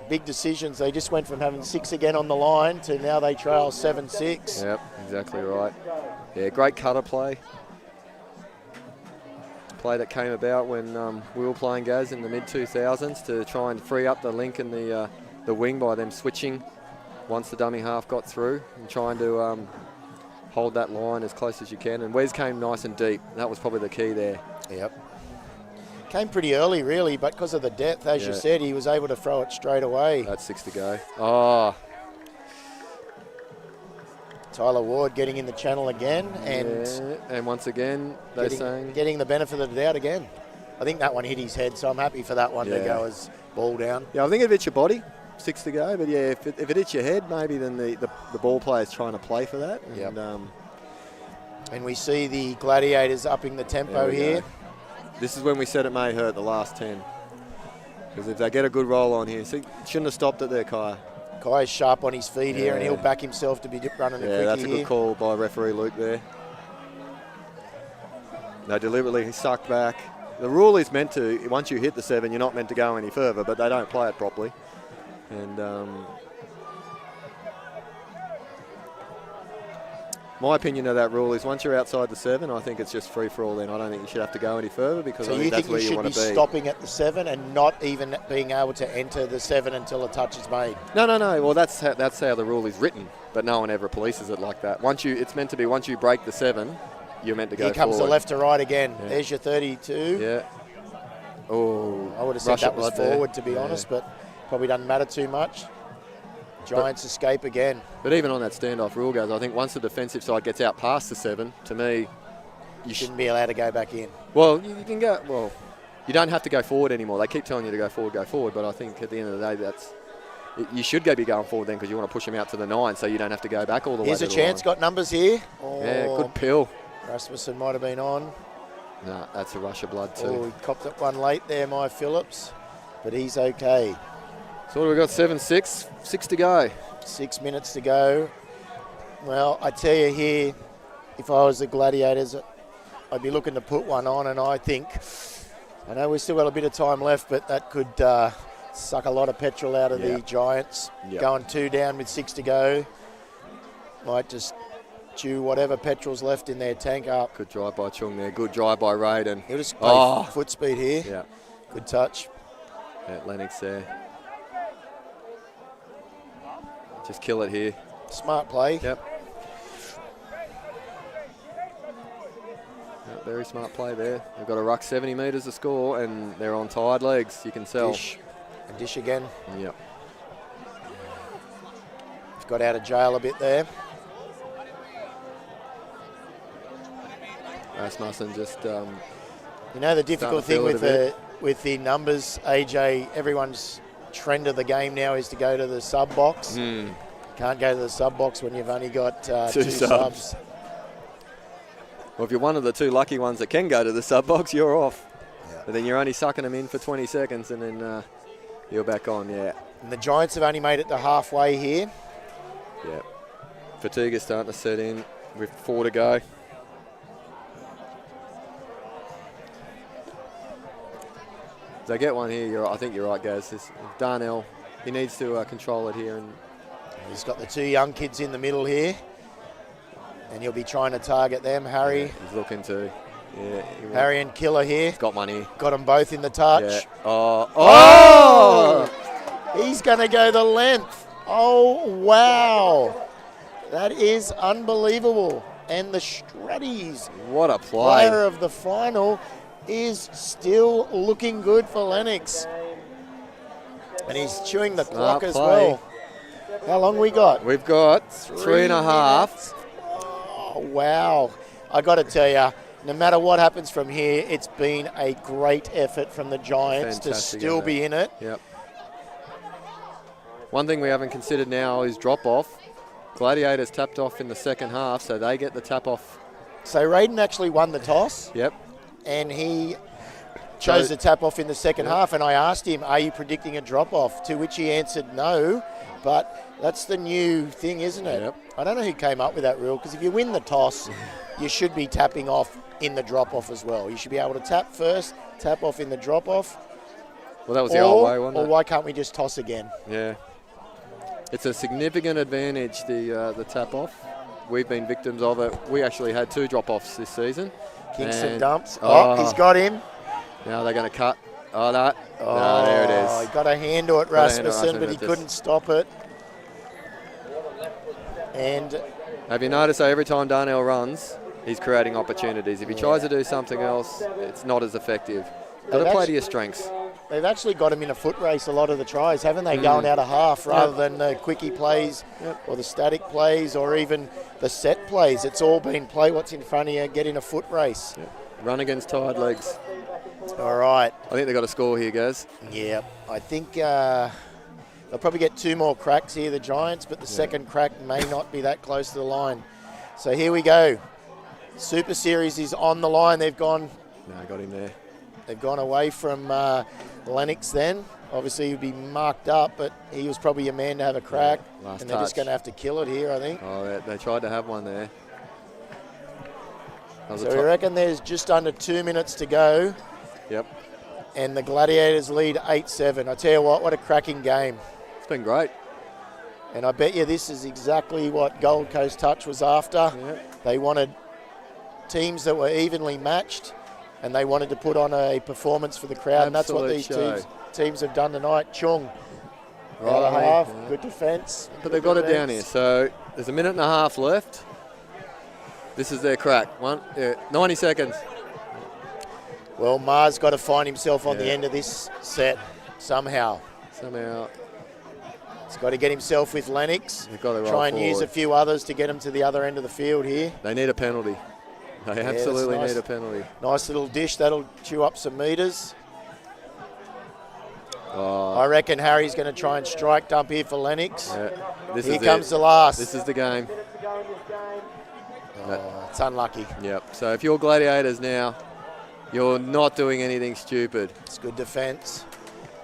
big decisions. They just went from having 6 again on the line to now they trail 7-6. Yep, exactly right. Yeah, great cutter play. Play that came about when we were playing Gaz in the mid-2000s to try and free up the link and the wing by them switching once the dummy half got through and trying to hold that line as close as you can. And Wes came nice and deep. That was probably the key there. Yep. Came pretty early, really, but because of the depth, as you said, he was able to throw it straight away. That's 6 to go. Oh. Tyler Ward getting in the channel again, and once again, they're saying... Getting the benefit of the doubt again. I think that one hit his head, so I'm happy for that one to go as ball down. Yeah, I think it hits your body, 6 to go, but yeah, if it hits your head, maybe then the ball player's trying to play for that. Yep. And we see the Gladiators upping the tempo here. Go. This is when we said it may hurt the last 10. Because if they get a good roll on here, shouldn't have stopped it there, Kai. Kai's sharp on his feet here, and he'll back himself to be running a quickie. Yeah, that's a good call by referee Luke there. They deliberately sucked back. The rule is meant to, once you hit the 7, you're not meant to go any further, but they don't play it properly. And my opinion of that rule is once you're outside the 7, I think it's just free for all then. I don't think you should have to go any further because I think that's where you want to be. So you think you should be stopping at the 7 and not even being able to enter the 7 until a touch is made? No. Well, that's how the rule is written, but no one ever polices it like that. It's meant to be once you break the 7, you're meant to go forward. Here comes the left to right again. Yeah. There's your 32. Yeah. Oh, I would have said that was forward, to be honest, but probably doesn't matter too much. Giants escape again. But even on that standoff rule goes, I think once the defensive side gets out past the 7, to me, you shouldn't be allowed to go back in. Well, you can go. Well, you don't have to go forward anymore. They keep telling you to go forward. But I think at the end of the day, you should be going forward then because you want to push them out to the 9, so you don't have to go back all the way. Here's a chance. Got numbers here. Yeah, good pill. Rasmussen might have been on. No, that's a rush of blood too. Oh, he copped up one late there, my Phillips, but he's okay. So we've got 7-6, 6 to go. 6 minutes to go. Well, I tell you here, if I was the Gladiators, I'd be looking to put one on, and I know we've still got a bit of time left, but that could suck a lot of petrol out of the Giants. Yep. Going 2 down with 6 to go. Might just chew whatever petrol's left in their tank up. Good drive by Chung there. Good drive by Raiden. He'll just play foot speed here. Yeah. Good touch. Yeah, Lennox there. Just kill it here. Smart play. Yep. Very smart play there. They've got a ruck 70 metres to score, and they're on tired legs. You can tell. Dish again. Yep. Got out of jail a bit there. Rasmussen just. You know the difficult thing with the numbers, AJ. Everyone's trend of the game now is to go to the sub box. Can't go to the sub box when you've only got 2 subs. Well, if you're one of the 2 lucky ones that can go to the sub box, you're off. Yeah. But then you're only sucking them in for 20 seconds and then you're back on, And the Giants have only made it to halfway here. Yeah. Fatigue is starting to set in with 4 to go. If they get one here, I think you're right, Gaz. Darnell, he needs to control it here. And he's got the 2 young kids in the middle here. And he'll be trying to target them. Harry. Yeah, he's looking to. Yeah, Harry and Killer here. He's got one here. Got them both in the touch. Yeah. Oh! He's going to go the length. Oh, wow. That is unbelievable. And the Struddys. What a play. Player of the final is still looking good for Lennox. And he's chewing the clock as well. How long we got? We've got 3.5. Oh, wow. I got to tell you, no matter what happens from here, it's been a great effort from the Giants to still be in it. Yep. One thing we haven't considered now is drop-off. Gladiators tapped off in the second half, so they get the tap-off. So Raiden actually won the toss. Yep. And he chose to tap off in the second half, and I asked him, are you predicting a drop-off? To which he answered no, but that's the new thing, isn't it? Yep. I don't know who came up with that rule, because if you win the toss, you should be tapping off in the drop-off as well. You should be able to tap first, tap off in the drop-off. Well, that was the old way, wasn't it? Or why can't we just toss again? Yeah. It's a significant advantage, the tap-off. we've been victims of it. We actually had 2 drop-offs this season. Kingston And- dumps. Oh, he's got him. Now they're going to cut. Oh, no. No, there it is. He got a hand to it, Got a hand to Rasmussen, but he just- couldn't stop it. And Have you noticed that every time Darnell runs, he's creating opportunities? If he tries to do something else, it's not as effective. Got to They've play to your strengths. they've actually got him in a foot race a lot of the tries, haven't they? Going out of half rather than the quickie plays or the static plays or even the set plays. It's all been play what's in front of you, get in a foot race. Run against tired legs. All right. I think they've got a score here, guys. Yeah, I think they'll probably get 2 more cracks here, the Giants, but the second crack may not be that close to the line. So here we go. Super Series is on the line. They've gone No, got him there. They've gone away from Lennox then. Obviously, he'd be marked up, but he was probably a man to have a crack. Last and they're just touch. going to have to kill it here, I think. Oh, they tried to have one there. That was So a we top- reckon there's just under 2 minutes to go, Yep. and the Gladiators lead 8-7. I tell you what a cracking game. It's been great. And I bet you this is exactly what Gold Coast Touch was after. They wanted teams that were evenly matched, and they wanted to put on a performance for the crowd, and that's what Absolute these show. teams have done tonight. Chung, Right, out of half, yeah. good defence. But they've got it down here. So there's a minute and a half left. This is their crack. 90 seconds. Well, Ma's got to find himself on the Yeah. end of this set somehow. Somehow He's got to get himself with Lennox. they've got to roll Try and use forward. a few others to get him to the other end of the field here. They need a penalty. They that's absolutely nice. need a penalty. Nice little dish. That'll chew up some metres. Oh, I reckon Harry's going to try and strike dump here for Lennox. yeah. This Here is comes it. the last. This is the game. It's unlucky. Yep. So if you're Gladiators now, you're not doing anything stupid. It's good defence.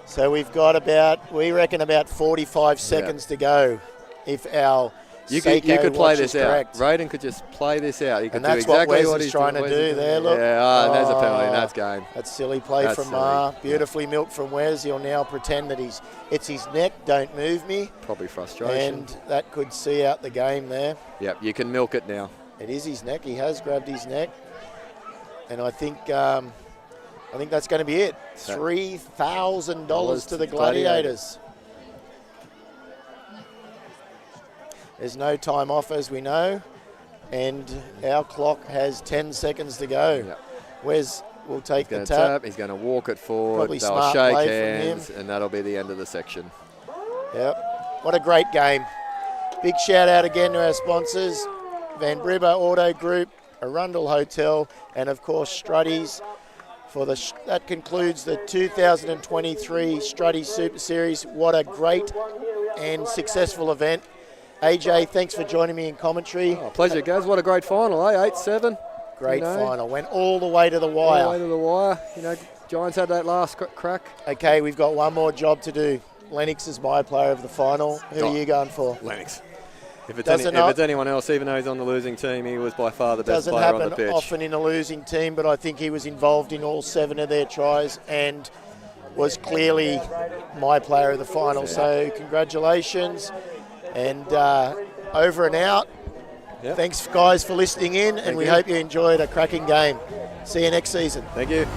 So we've got we reckon about 45 seconds to go if our You Seiko could play watch this is out. correct. Raiden could just play this out. He could And do that's what exactly Wes what is he's trying to doing. do Wes is there, doing. look. Yeah, and there's a penalty, and Oh. that's game. That's silly play That's from silly. Ma. Beautifully milked from Wes. He'll now pretend that it's his neck, don't move me. Probably frustration. And that could see out the game there. Yep, you can milk it now. It is his neck. He has grabbed his neck. And I think that's going to be it. $3,000 to the Gladiators. There's no time off, as we know. And our clock has 10 seconds to go. Yep. Wes will take He's the going to tap. tap. He's going to walk it forward. Probably They'll smart shake play from hands, and that'll be the end of the section. Yep. What a great game. Big shout out again to our sponsors, Van Bribber Auto Group, Arundel Hotel, and of course Struddy's. That concludes the 2023 Struddy Super Series. What a great and successful event. AJ, thanks for joining me in commentary. Oh, pleasure, guys. What a great final, eh? 8-7. Great you know. final. Went all the way to the wire. All the way to the wire. You know, Giants had that last crack. Okay, we've got one more job to do. Lennox is my player of the final. Who are you going for? Lennox. If it's anyone else, even though he's on the losing team, he was by far the best Doesn't player on the happen pitch. often in a losing team, but I think he was involved in all 7 of their tries and was clearly my player of the final. So congratulations, and over and out. Yep. Thanks, guys, for listening in, and we hope you enjoyed a cracking game. See you next season. Thank you.